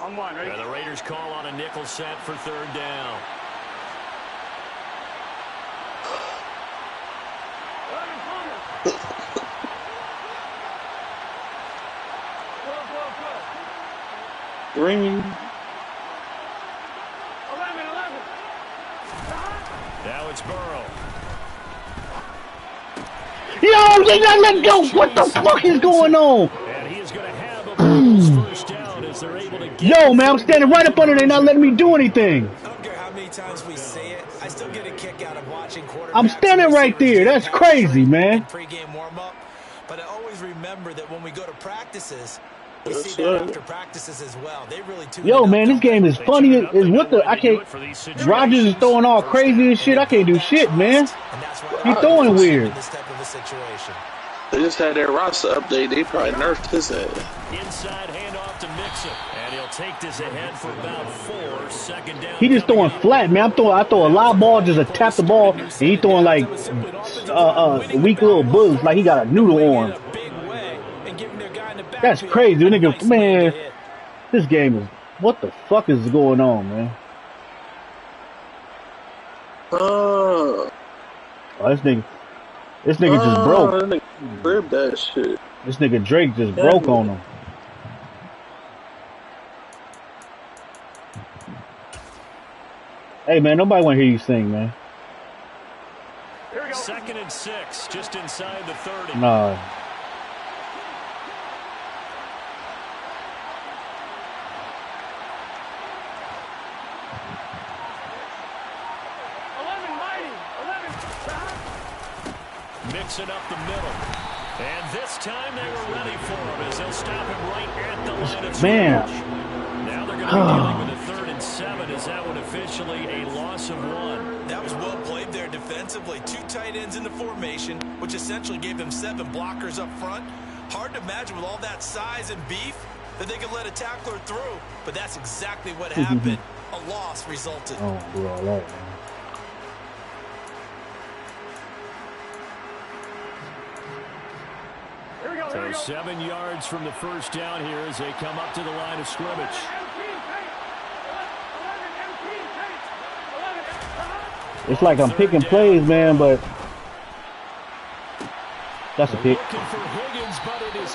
On 1, right? And the Raiders call on a nickel set for 3rd down. Green. 11. Now it's Burrow. Yo, they not let go. What the fuck is going on? And he is going to have a Bengals 1st down as they're able to get. Yo, man, I'm standing right up under there, not letting me do anything. I don't care how many times we say it, I still get a kick out of watching quarterbacks. I'm standing right there. That's crazy, man. Pre-game warm-up, but I always remember that when we go to practices, we Yes, see that sir. after practices as well. They really tune Yo, it up, man, this don't game they? is funny. Is what the I can't. Rodgers is throwing all crazy and shit. I can't do shit, man. And that's why He throwing weird. in this type of a situation. They just had their roster update. They probably nerfed his ass. Inside handoff to Mixon. And he'll take this ahead for about 4. 2nd down. He just throwing flat, man. I throw a lot of balls just to tap the ball, and he throwing like weak little bugs, like he got a noodle arm. That's crazy, nigga. Man, this game is. What the fuck is going on, man? Oh, This nigga just broke. That nigga ripped that shit. This nigga Drake just broke on him. Hey, man, nobody want to hear you sing, man. 2nd and 6, just inside the 30. Nah. Mixing up the middle. And this time they were ready for him as they'll stop him right at the line of scrimmage. Man. Now they're going to be dealing with a 3rd and 7. Is that one officially a loss of 1? That was well played there defensively. 2 tight ends in the formation, which essentially gave them 7 blockers up front. Hard to imagine with all that size and beef that they could let a tackler through. But that's exactly what happened. A loss resulted. Oh, do all that, man. So 7 yards from the 1st down here as they come up to the line of scrimmage. It's like I'm picking plays, man, but that's a pick.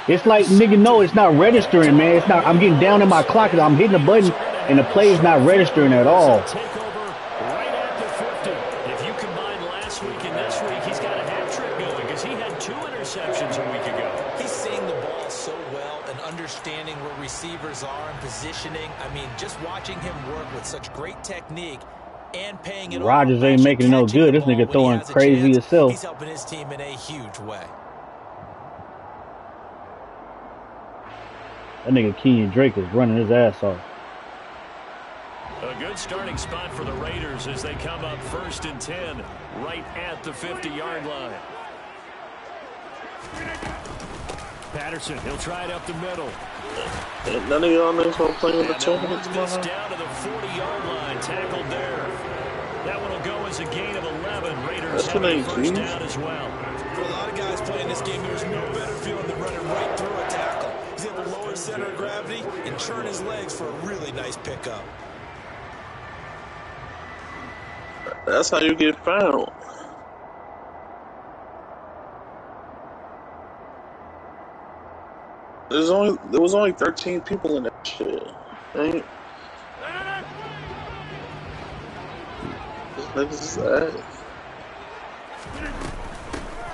It's like, nigga, no, it's not registering, man. It's not. I'm getting down in my clock and I'm hitting a button and the play's not registering at all. If you combine last week and this week, he's got a hat trick going because he had 2 interceptions a week ago. He's seeing the ball so well and understanding where receivers are and positioning. I mean, just watching him work with such great technique and paying it Rodgers ain't making it no good. This nigga throwing crazy himself. He's helping his team in a huge way. That nigga Kenyon Drake is running his ass off. A good starting spot for the Raiders as they come up 1st and 10 right at the 50-yard line. Patterson, he'll try it up the middle. None of y'all niggas gonna play in the tournament tomorrow? Down to the 40-yard line, tackled there. That one will go as a gain of 11. Raiders have a first down as well. For a lot of guys playing this game, there's no better feeling than running right through a tackle. He's able to lower his center of gravity and turn his legs for a really nice pickup. That's how you get found. There was only 13 people in that shit. Right? This niggas is ass.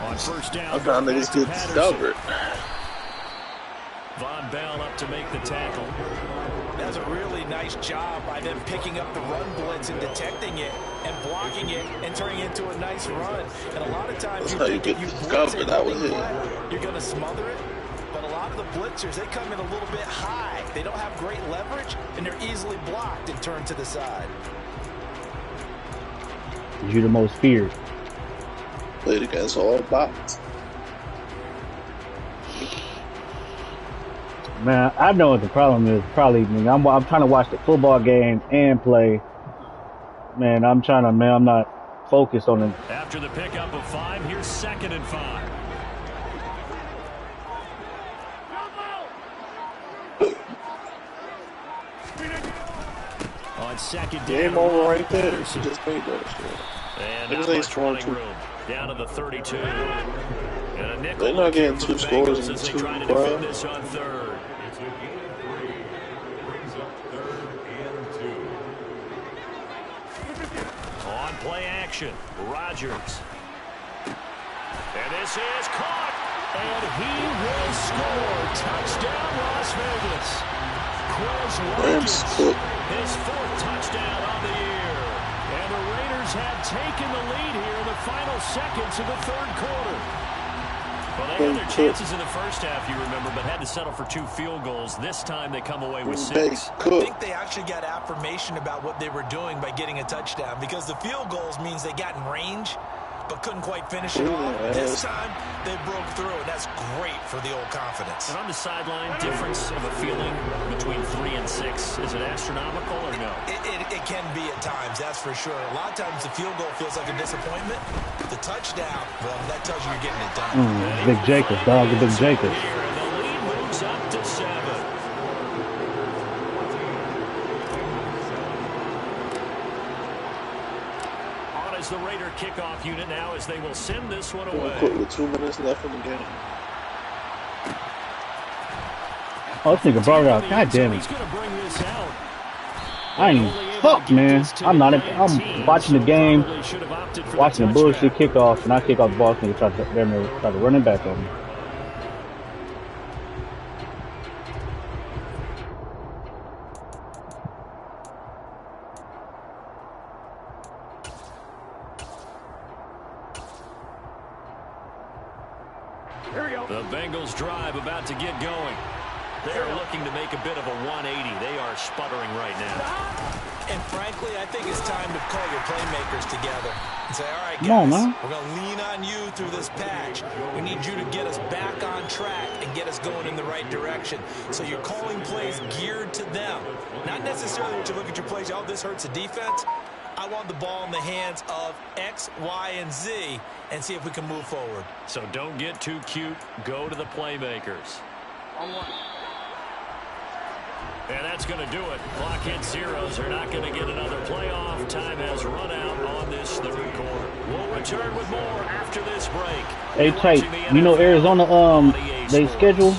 On first down, I found niggas get discovered. Von Bell up to make the tackle. That's a really nice job by them picking up the run blitz and detecting it and blocking it and turning it into a nice run. And a lot of times you think if you blitz it, you're going to smother it. But a lot of the blitzers, they come in a little bit high. They don't have great leverage, and they're easily blocked and turned to the side. You're the most feared. Played against all bots. Man, I know what the problem is. Probably, I'm trying to watch the football game and play. Man, I'm not focused on it. After the pickup of 5, here's 2nd and 5. On 2nd down. Game over right there. She just made that shit. And not much running room. Down to the 32. And a nickel. They're not getting 2 scores in 2 trying to defend this on 3rd. On play action, Rodgers. And this is caught. And he will score. Touchdown, Las Vegas. Quez his 4th touchdown on the year. And the Raiders have taken the lead here in the final seconds of the 3rd quarter. Well, they had their chances in the first half, you remember, but had to settle for 2 field goals. This time they come away with 6. I think they actually got affirmation about what they were doing by getting a touchdown, because the field goals means they got in range but couldn't quite finish it off. This time, they broke through, and that's great for the old confidence. And on the sideline, difference of a feeling between 3 and 6, is it astronomical or no? It can be at times, that's for sure. A lot of times the field goal feels like a disappointment. The touchdown, well, that tells you you're getting it done. Big Jacobs, dog, the Big Jacobs. The lead moves up to 7. The Raider kickoff unit now as they will send this one away. With 2 minutes left in the game. Oh, this nigga brought it out. God damn it. I ain't fuck, man. I'm watching the game, watching the bullshit kickoff, and I kick off the ball, and try to run it back on me. The Bengals drive about to get going. They are looking to make a bit of a 180. They are sputtering right now. And frankly, I think it's time to call your playmakers together and say, all right, guys, we're going to lean on you through this patch. We need you to get us back on track and get us going in the right direction. So you're calling plays geared to them. Not necessarily that you look at your plays, oh, this hurts the defense. I want the ball in the hands of X, Y, and Z and see if we can move forward. So don't get too cute. Go to the playmakers. And that's going to do it. Clock hits zeros. They're not going to get another playoff. Time has run out on this 3rd quarter. We'll return with more after this break. Hey, Tate, you know Arizona, they schedule?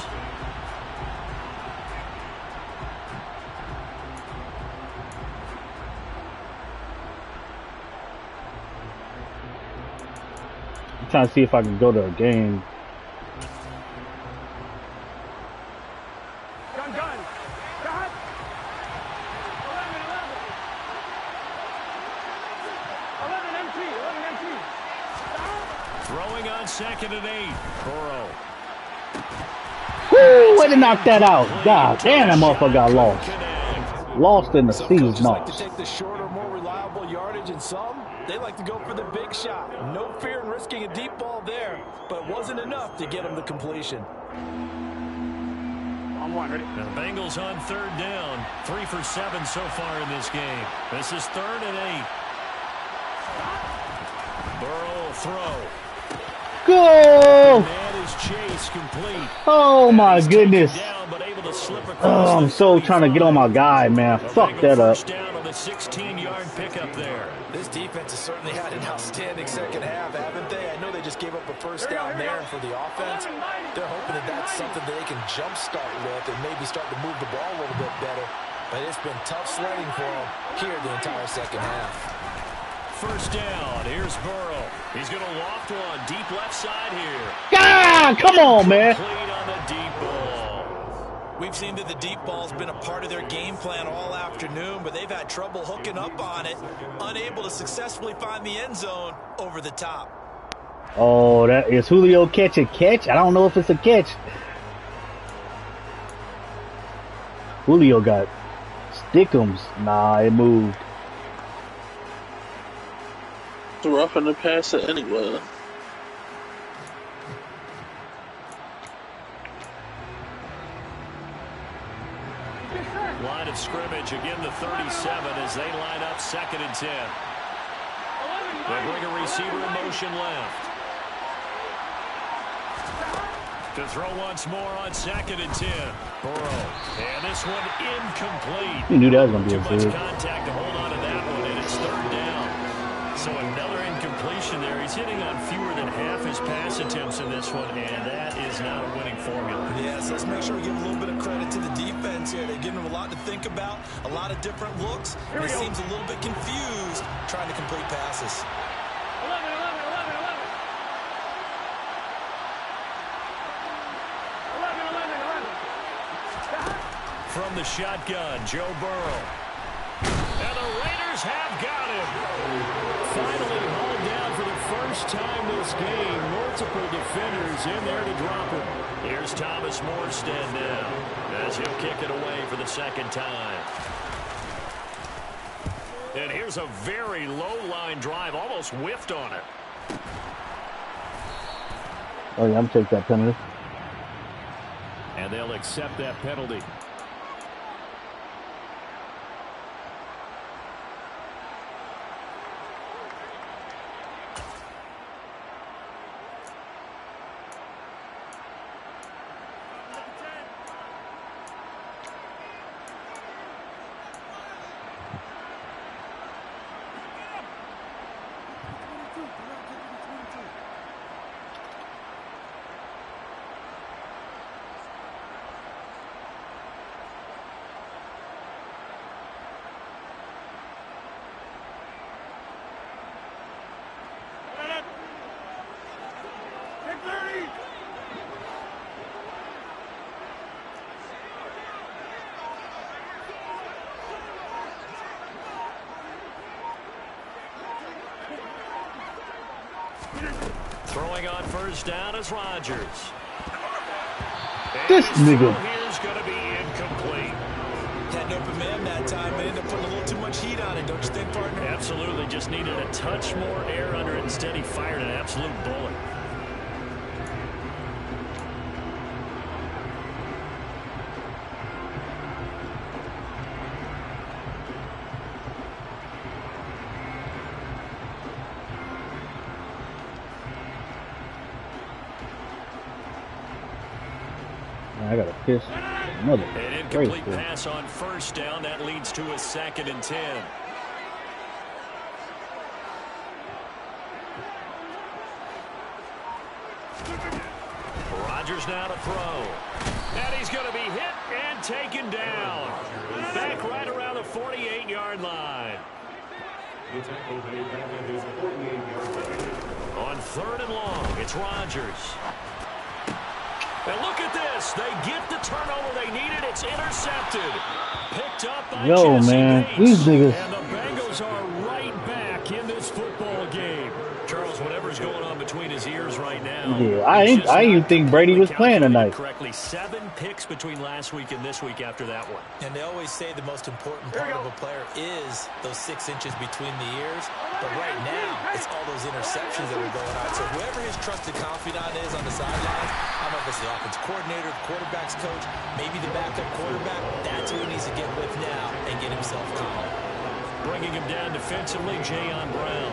I'm trying to see if I can go to a game. Throwing on 2nd and 8. Burrow. Woo! Way to knock that out. God damn, that motherfucker got lost. Lost in the Some seas, coaches like to Knox. take the shorter, more reliable yardage, and some, they like to go for the big shot. No fear in risking a deep ball there, but it wasn't enough to get them the completion. On one, ready? Now the Bengals on third down. 3 for 7 so far in this game. This is 3rd and 8. Burrow will throw. Go! Man is chase complete. Oh my goodness. Down, but able to slip Oh, I'm so trying to get on my guy, man. Fuck that up. First down on the 16-yard pickup there. This defense has certainly had an outstanding second half, haven't they? I know they just gave up a first down there, and for the offense, they're hoping that that's something that they can jumpstart with and maybe start to move the ball a little bit better. But it's been tough sledding for them here the entire second half. First down. Here's Burrow. He's going to loft one deep left side here. God, come on, man. Complete on the deep ball. We've seen that the deep ball's been a part of their game plan all afternoon, but they've had trouble hooking up on it, unable to successfully find the end zone over the top. Oh, that is Julio catch a catch? I don't know if it's a catch. Julio got stickums. Nah, it moved. It's rough in the passer anyway. Line of scrimmage, again the 37 as they line up 2nd and 10. They bring a receiver in motion left. To throw once more on 2nd and 10. Burrow. And this one incomplete. You knew that was going to be a Too much big. contact to hold on to that one, and it's 3rd down. So another incompletion there. He's hitting on fewer than half his pass attempts in this one, and that is not a winning formula. Yes, let's make sure we give a little bit of credit to the defense here. They've given him a lot to think about, a lot of different looks. He seems a little bit confused trying to complete passes. 11, 11, 11, 11. From the shotgun, Joe Burrow. And the Raiders have got him. Finally hauled down for the first time this game. Multiple defenders in there to drop him. Here's Thomas Morstead now as he'll kick it away for the 2nd time. And here's a very low-line drive, almost whiffed on it. Oh, yeah, I'm taking that penalty. And they'll accept that penalty. Throwing on first down is Rodgers. This nigga. Here's going to be incomplete. Had an open man that time, but ended up putting a little too much heat on it, don't you think, partner? Absolutely. Just needed a touch more air under it. Instead, he fired an absolute bullet. I got to piss another. An incomplete pass on first down. That leads to a 2nd and 10. Rodgers now to throw. And he's going to be hit and taken down. Back right around the 48-yard line. On 3rd and long, it's Rodgers. And look at this. They get the turnover they needed. It's intercepted. Picked up by Jesse man. Bates. These niggas. And the Bengals are right back in this football game. Charles, whatever's going on between his ears right now. Yeah, I ain't even think Brady was playing tonight. Correctly, 7 picks between last week and this week after that one. And they always say the most important part of a player is those 6 inches between the ears. But right now, it's all those interceptions that are going on. So whoever his trusted confidant is on the sidelines, I don't know if it's the offense coordinator, the quarterback's coach, maybe the backup quarterback, that's who he needs to get with now and get himself calm. Bringing him down defensively, Jayon Brown.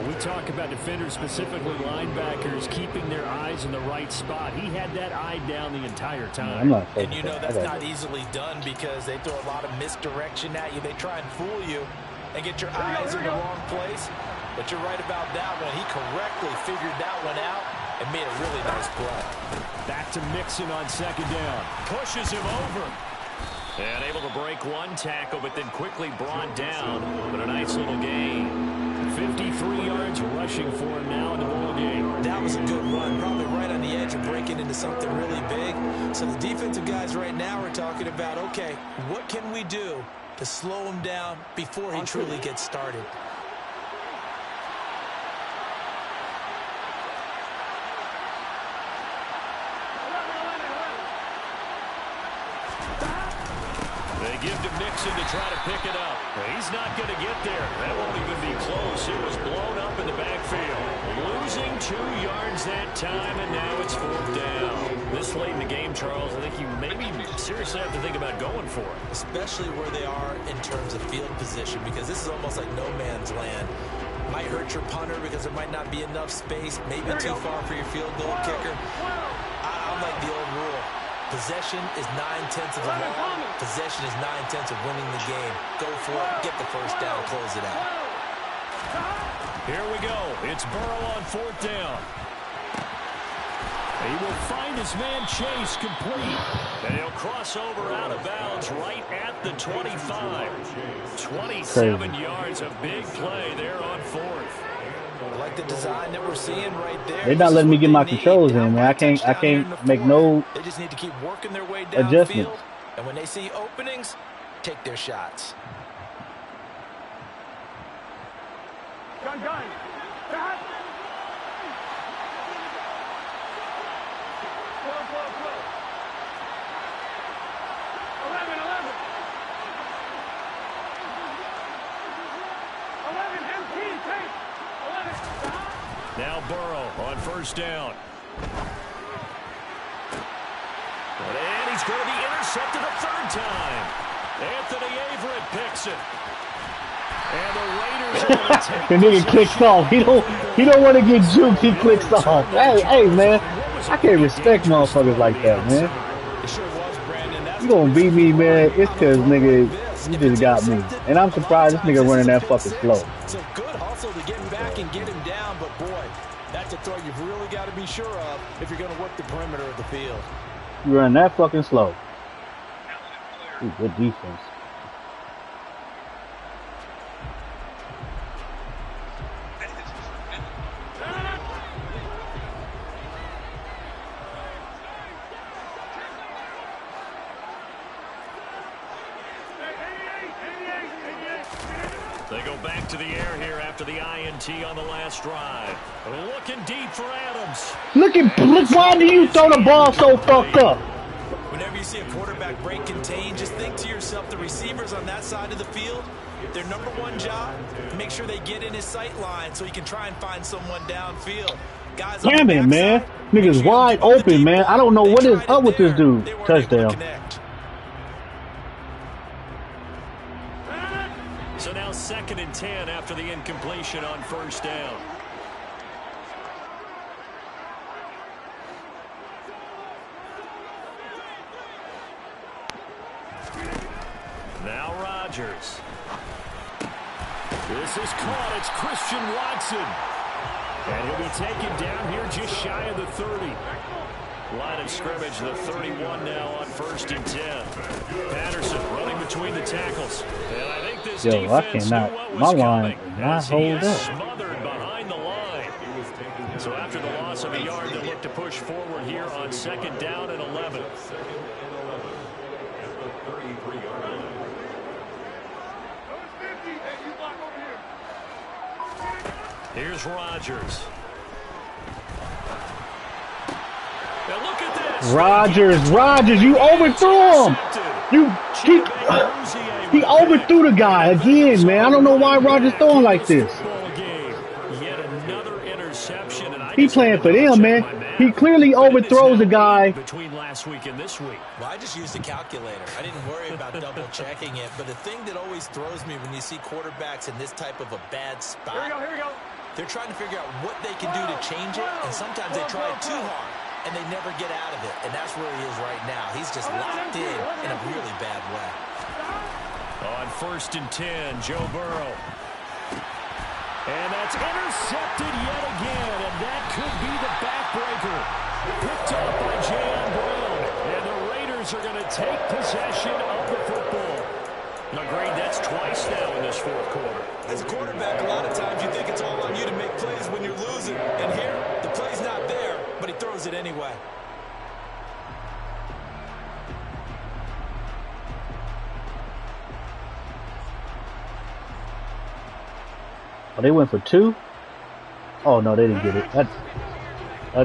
When we talk about defenders, specifically linebackers, keeping their eyes in the right spot, he had that eye down the entire time. And you know that's not easily done because they throw a lot of misdirection at you. They try and fool you and get your eyes in the wrong place. But you're right about that one. He correctly figured that one out and made a really nice play. Back to Mixon on second down. Pushes him over. And able to break one tackle, but then quickly brought down. But a nice little gain. 53 yards rushing for him now in the ball game. That was a good run, probably right on the edge of breaking into something really big. So the defensive guys right now are talking about, okay, what can we do to slow him down before he truly gets started? Give to Mixon to try to pick it up. He's not going to get there. That won't even be close. It was blown up in the backfield. Losing 2 yards that time, and now it's 4th down. This late in the game, Charles, I think you maybe seriously have to think about going for it. Especially where they are in terms of field position, because this is almost like no man's land. Might hurt your punter because there might not be enough space, maybe too far for your field goal kicker. I'm like the old rule. Possession is 9/10 of the law. Possession is 9/10 of winning the game. Go for it, get the first down, close it out. Here we go. It's Burrow on 4th down. He will find his man Chase complete. And he'll cross over out of bounds right at the 25. 27 yards, a big play there on 4th. I like the design that we're seeing right there. They're not letting me get my controls in, man. I can't make no They just need to keep working their way down adjustments. field. And when they see openings, take their shots. Gun. Cut. Flow. 11. 11, MT, take. 11. Now Burrow on 1st down. And he's going to be intercepted a 3rd time. Anthony Averett picks it. And the Raiders are going to take the nigga clicks off. He don't want to get juked. He clicks off. Hey, man. I can't respect motherfuckers like that, man. It sure was, Brandon. You gonna beat me, man? It's because, nigga, you just got me. And I'm surprised this nigga running that fucking slow. So good hustle to get him back and get him down, but boy, that's a throw you've really got to be sure of if you're going to work the perimeter of the field. You run that fucking slow. Ooh, good defense. They go back to the air here after the INT on the last drive. Looking deep for Adams. Look, why do you throw the ball so fucked up? Whenever you see a quarterback break contain, just think to yourself, the receivers on that side of the field, their number one job, make sure they get in his sight line so he can try and find someone downfield. Guys, damn it, man. Niggas wide open, man. I don't know what is up with this dude. Touchdown. So now 2nd and 10 after the incompletion on 1st down. Now Rodgers. This is caught. It's Christian Watson. And he'll be taken down here just shy of the 30. Line of scrimmage, the 31 now on 1st and 10. Patterson running between the tackles. And I think this defense knew what was coming as he is smothered behind the line. So after the loss of a yard, they'll look to push forward here on 2nd down and 11. Here's Rodgers. Now look at this. Rodgers, you overthrew him. He overthrew the guy again, man. I don't know why Rodgers throwing like this. Yet another interception, and He playing for them, man. He clearly overthrows the guy. Between last week and this week. Well, I just used a calculator. I didn't worry about double checking it. But the thing that always throws me when you see quarterbacks in this type of a bad spot, Here we go. They're trying to figure out what they can do to change it, and sometimes they try it too hard, and they never get out of it. And that's where he is right now. He's just locked in a really bad way. On 1st and 10, Joe Burrow. And that's intercepted yet again, and that could be the backbreaker. Picked off by J.M. Brown, and the Raiders are going to take possession of the football. Agreed, that's twice now in this fourth quarter. As a quarterback, a lot of times you think it's all on you to make plays when you're losing. And here, the play's not there, but he throws it anyway. Oh, they went for 2? Oh, no, they didn't get it.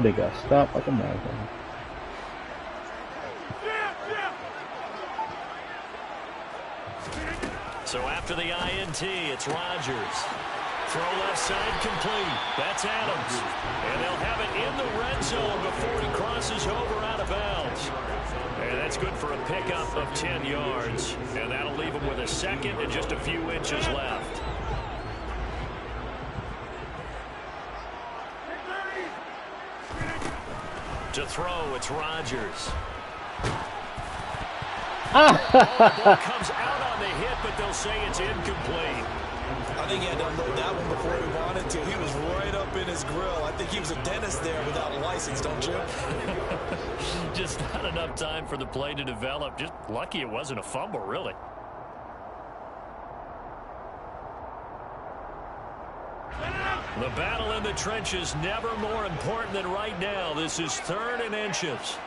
They got stopped like a marathon. So after the INT, it's Rodgers. Throw left side complete. That's Adams. And they'll have it in the red zone before he crosses over out of bounds. And that's good for a pickup of 10 yards. And that'll leave him with a second and just a few inches left. To throw, it's Rodgers. Ball comes out on the hit, but they'll say it's incomplete. I think he had to unload that one before he wanted to. He was right up in his grill. I think he was a dentist there without a license, don't you? Just not enough time for the play to develop. Just lucky it wasn't a fumble, really. The battle in the trenches never more important than right now. This is 3rd and inches.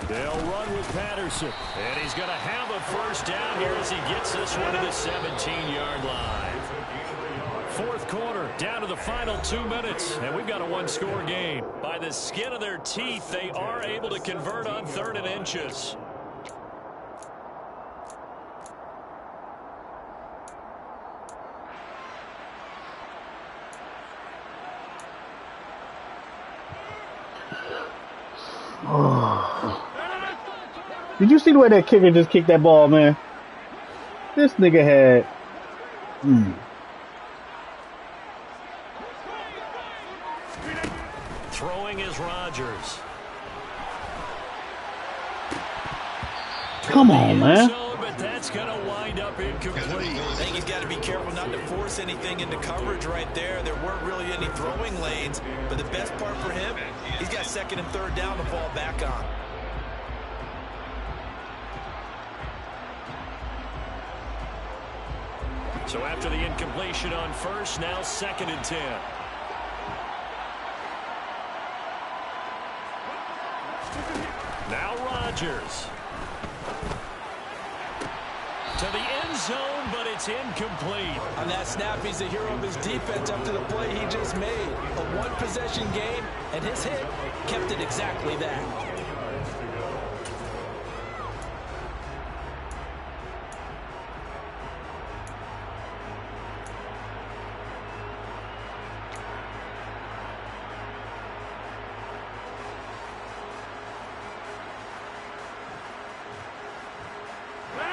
They'll run with Patterson. And he's going to have a first down here as he gets this one to the 17-yard line. Fourth quarter, down to the final 2 minutes, and we've got a one-score game. By the skin of their teeth, they are able to convert on 3rd and inches. Did you see the way that kicker just kicked that ball, man? This nigga had... Throwing is Rodgers. Come on, man. But that's going to wind up incomplete. I think he's got to be careful not to force anything into coverage right there. There weren't really any throwing lanes, but the best part for him, he's got 2nd and 3rd down to fall back on. So after the incompletion on 1st, now 2nd and 10. Now Rodgers. To the end zone, but it's incomplete. On that snap, he's the hero of his defense up to the play he just made. A one-possession game, and his hit kept it exactly that.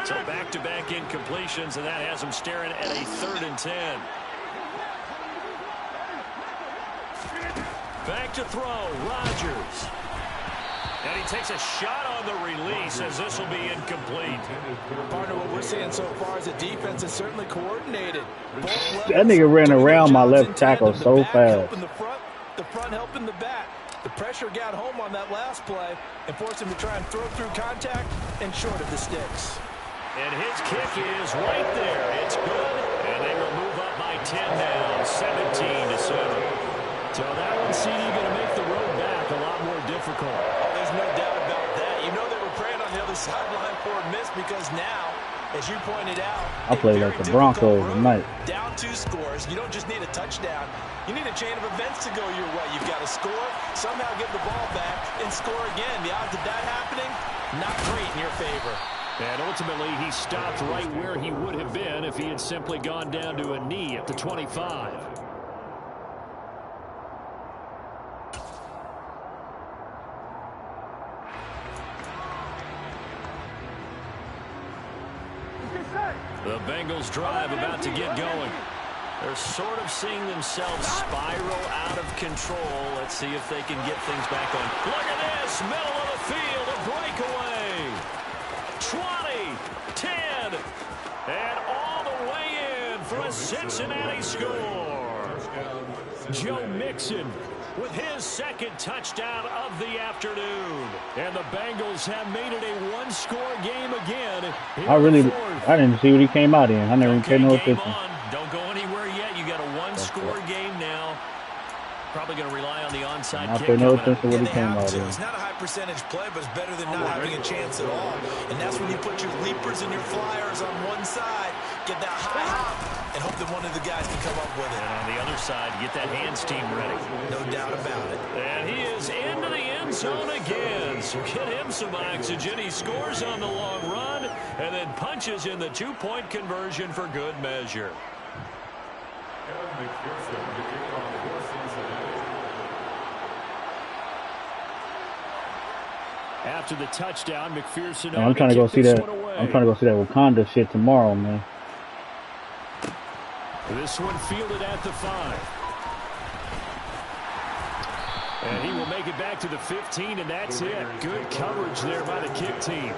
So back-to-back incompletions, and that has him staring at a 3rd and 10. Back to throw, Rodgers. And he takes a shot on the release as this will be incomplete. Partner, what we're seeing so far is the defense is certainly coordinated. That nigga ran around my left tackle so fast. The front helping the back. The pressure got home on that last play and forced him to try and throw through contact and short of the sticks. And his kick is right there. It's good. And they will move up by 10 now, 17-7. So that one, CD, going to make the road back. look a lot more difficult. Oh, there's no doubt about that. You know they were praying on the other sideline for a miss because now, as you pointed out, I played like the Broncos tonight. Down 2 scores. You don't just need a touchdown. You need a chain of events to go your way. You've got to score, somehow get the ball back, and score again. The odds of that happening, not great in your favor. And ultimately, he stopped right where he would have been if he had simply gone down to a knee at the 25. The Bengals drive about to get going. They're sort of seeing themselves spiral out of control. Let's see if they can get things back on. Look at this, middle of the field, a breakaway. 20, 10, and all the way in for a Cincinnati score. Joe Mixon with his second touchdown of the afternoon. And the Bengals have made it a one-score game again. I didn't see what he came out in. I never even paid no attention. Don't go anywhere yet. You got a one-score game now. Probably going to rely on the onside kick. I paid no attention what he came out in. It's not a high-percentage play, but it's better than not having a chance at all. And that's when you put your leapers and your flyers on one side, get that high hop, and hope that one of the guys can come up with it. And on the other side, get that hands team ready. No doubt about it. And he is into the end zone again. So get him some oxygen. He scores on the long run and then punches in the two-point conversion for good measure. After the touchdown, McPherson. Man, I'm trying to go see that. I'm trying to go see that Wakanda shit tomorrow, man. This one fielded at the 5. And he will make it back to the 15, and that's it. Good coverage there by the kick team.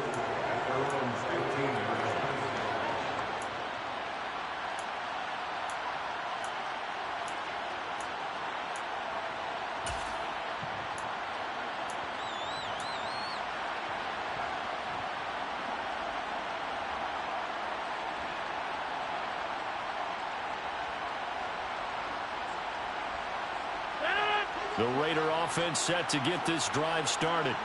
The Raider offense set to get this drive started.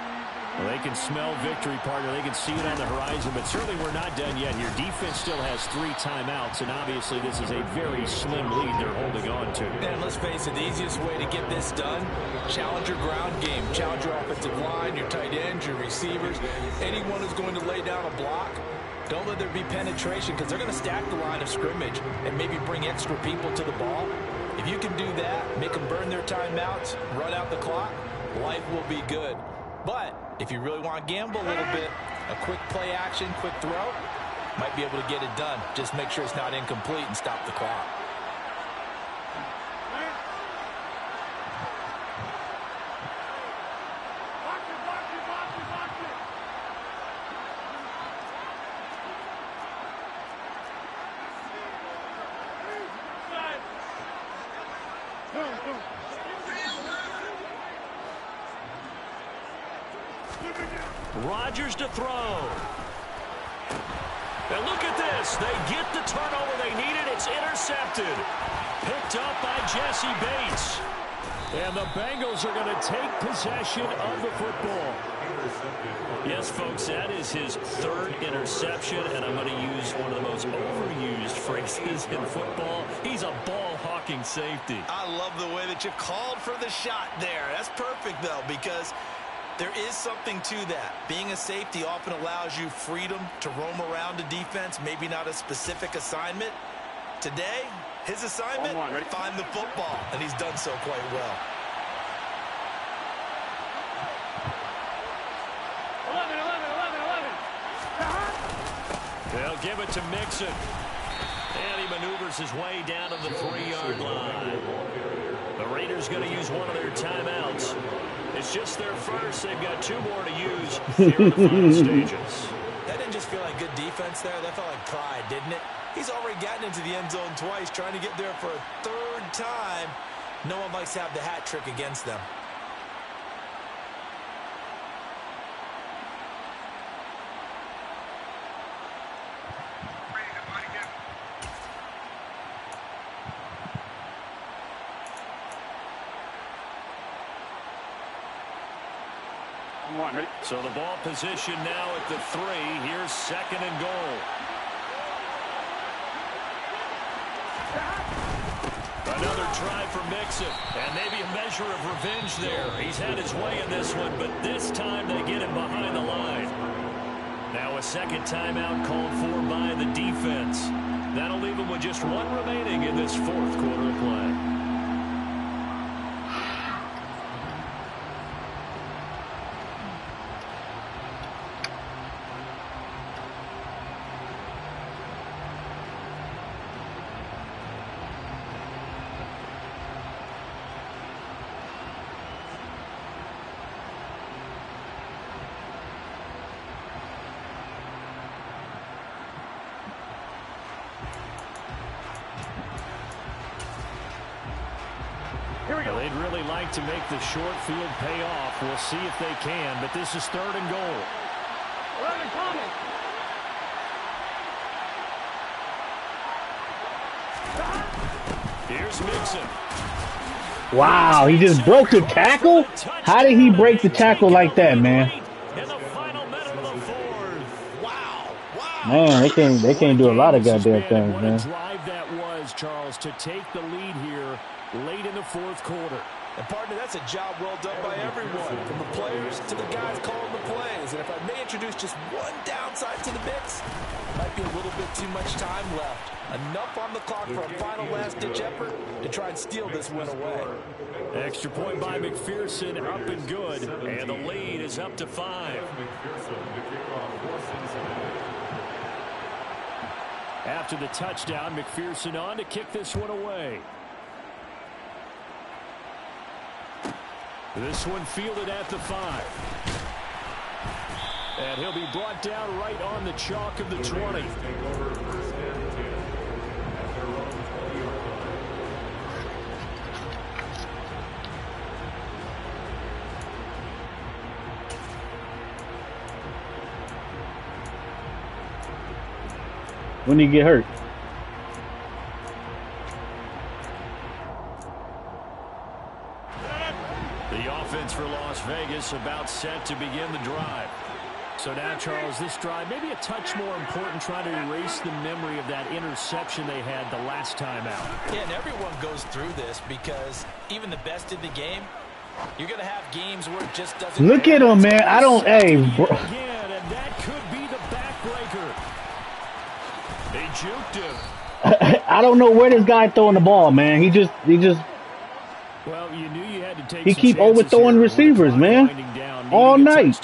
Well, they can smell victory, partner. They can see it on the horizon, but certainly we're not done yet here. Defense still has 3 timeouts, and obviously this is a very slim lead they're holding on to. And let's face it, the easiest way to get this done, challenge your ground game. Challenge your offensive line, your tight ends, your receivers. Anyone who's going to lay down a block, don't let there be penetration because they're going to stack the line of scrimmage and maybe bring extra people to the ball. If you can do that, make them burn their timeouts, run out the clock, life will be good. But if you really want to gamble a little bit, a quick play action, quick throw, might be able to get it done. Just make sure it's not incomplete and stop the clock. Rodgers to throw. And look at this. They get the turnover they needed. It's intercepted. Picked up by Jesse Bates. And the Bengals are going to take possession of the football. Yes, folks, that is his 3rd interception, and I'm going to use one of the most overused phrases in football. He's a ball-hawking safety. I love the way that you called for the shot there. That's perfect, though, because there is something to that. Being a safety often allows you freedom to roam around a defense, maybe not a specific assignment. Today, his assignment, find the football, and he's done so quite well. 11. They'll give it to Mixon. And he maneuvers his way down to the 3-yard line. The Raiders going to use one of their timeouts. It's just their first. They've got 2 more to use here in the final stages. That didn't just feel like good defense there. That felt like pride, didn't it? He's already gotten into the end zone twice, trying to get there for a 3rd time. No one likes to have the hat trick against them. one. Ready? So the ball position now at the 3. Here's 2nd and goal. Another try for Mixon, and maybe a measure of revenge there. He's had his way in this one, but this time they get him behind the line. Now a second timeout called for by the defense. That'll leave him with just 1 remaining in this 4th quarter of play. Well, they'd really like to make the short field pay off. We'll see if they can, but this is 3rd and goal. 11 coming. Here's Mixon. Wow, he just broke the tackle? How did he break the tackle like that, man? In the final minute of the 4th. Wow. Man, they can't do a lot of goddamn things, What man. a drive that was, Charles, to take the lead here late in the 4th quarter. And partner, that's a job well done by everyone, from the players to the guys calling the plays. And if I may introduce just one downside to the mix, might be a little bit too much time left. Enough on the clock for a final last-ditch effort to try and steal this win away. Extra point by McPherson, up and good, and the lead is up to 5. After the touchdown, McPherson on to kick this one away. This one fielded at the 5. And he'll be brought down right on the chalk of the 20. When did he get hurt? The offense for Las Vegas about set to begin the drive. So now, Charles, this drive maybe a touch more important, trying to erase the memory of that interception they had the last time out. Yeah, and everyone goes through this because even the best in the game, you're going to have games where it just doesn't. Look at him, man. I don't. Hey, bro. Again, and that could be the backbreaker. They juked him. I don't know where this guy throwing the ball, man. He just. Well, you knew you had to take. He keep overthrowing receivers, man. All night.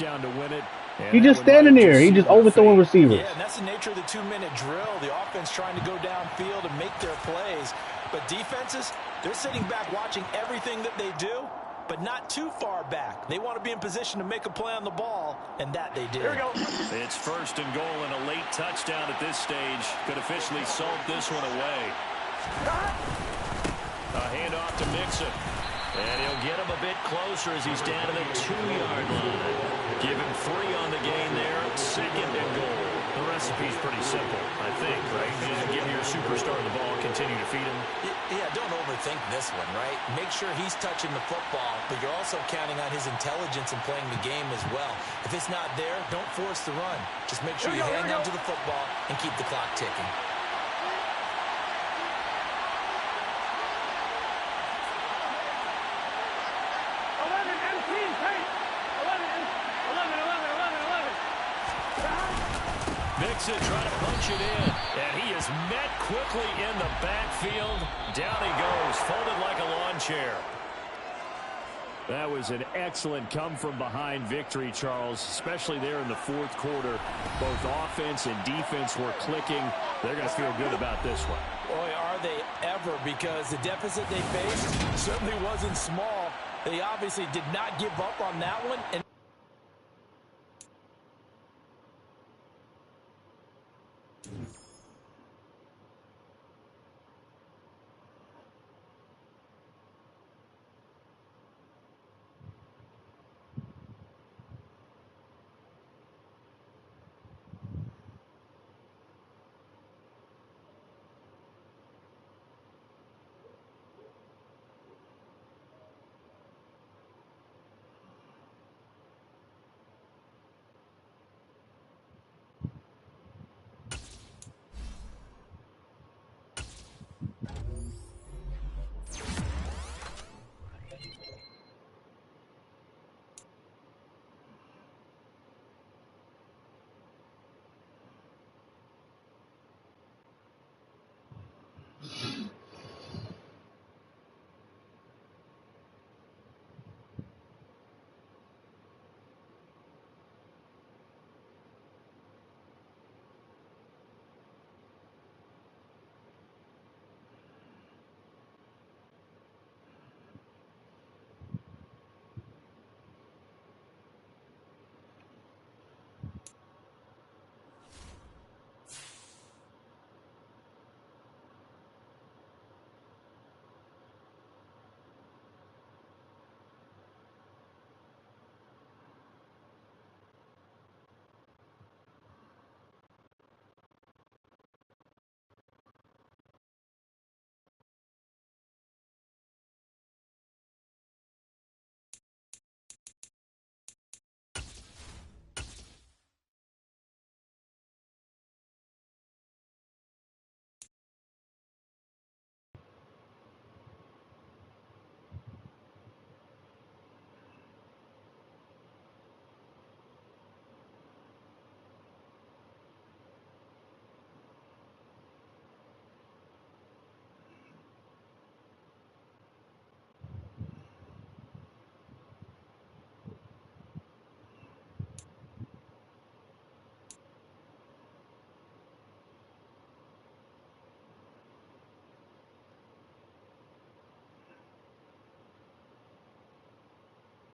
He just standing there. He just overthrowing receivers. Yeah, and that's the nature of the 2-minute drill. The offense trying to go downfield and make their plays. But defenses, they're sitting back watching everything that they do, but not too far back. They want to be in position to make a play on the ball, and that they did. Here we go. It's 1st and goal, and a late touchdown at this stage could officially salt this one away. A handoff to Mixon. And he'll get him a bit closer as he's down to the 2-yard line. Give him 3 on the gain there. 2nd and goal. The recipe's pretty simple, I think, right? You just give your superstar the ball, continue to feed him. Yeah, don't overthink this one, right? Make sure he's touching the football, but you're also counting on his intelligence in playing the game as well. If it's not there, don't force the run. Just make sure you hang on to the football and keep the clock ticking. Mixon trying to punch it in, and he is met quickly in the backfield. Down he goes, folded like a lawn chair. That was an excellent come-from-behind victory, Charles, especially there in the 4th quarter. Both offense and defense were clicking. They're going to feel good about this one. Boy, are they ever, because the deficit they faced certainly wasn't small. They obviously did not give up on that one. And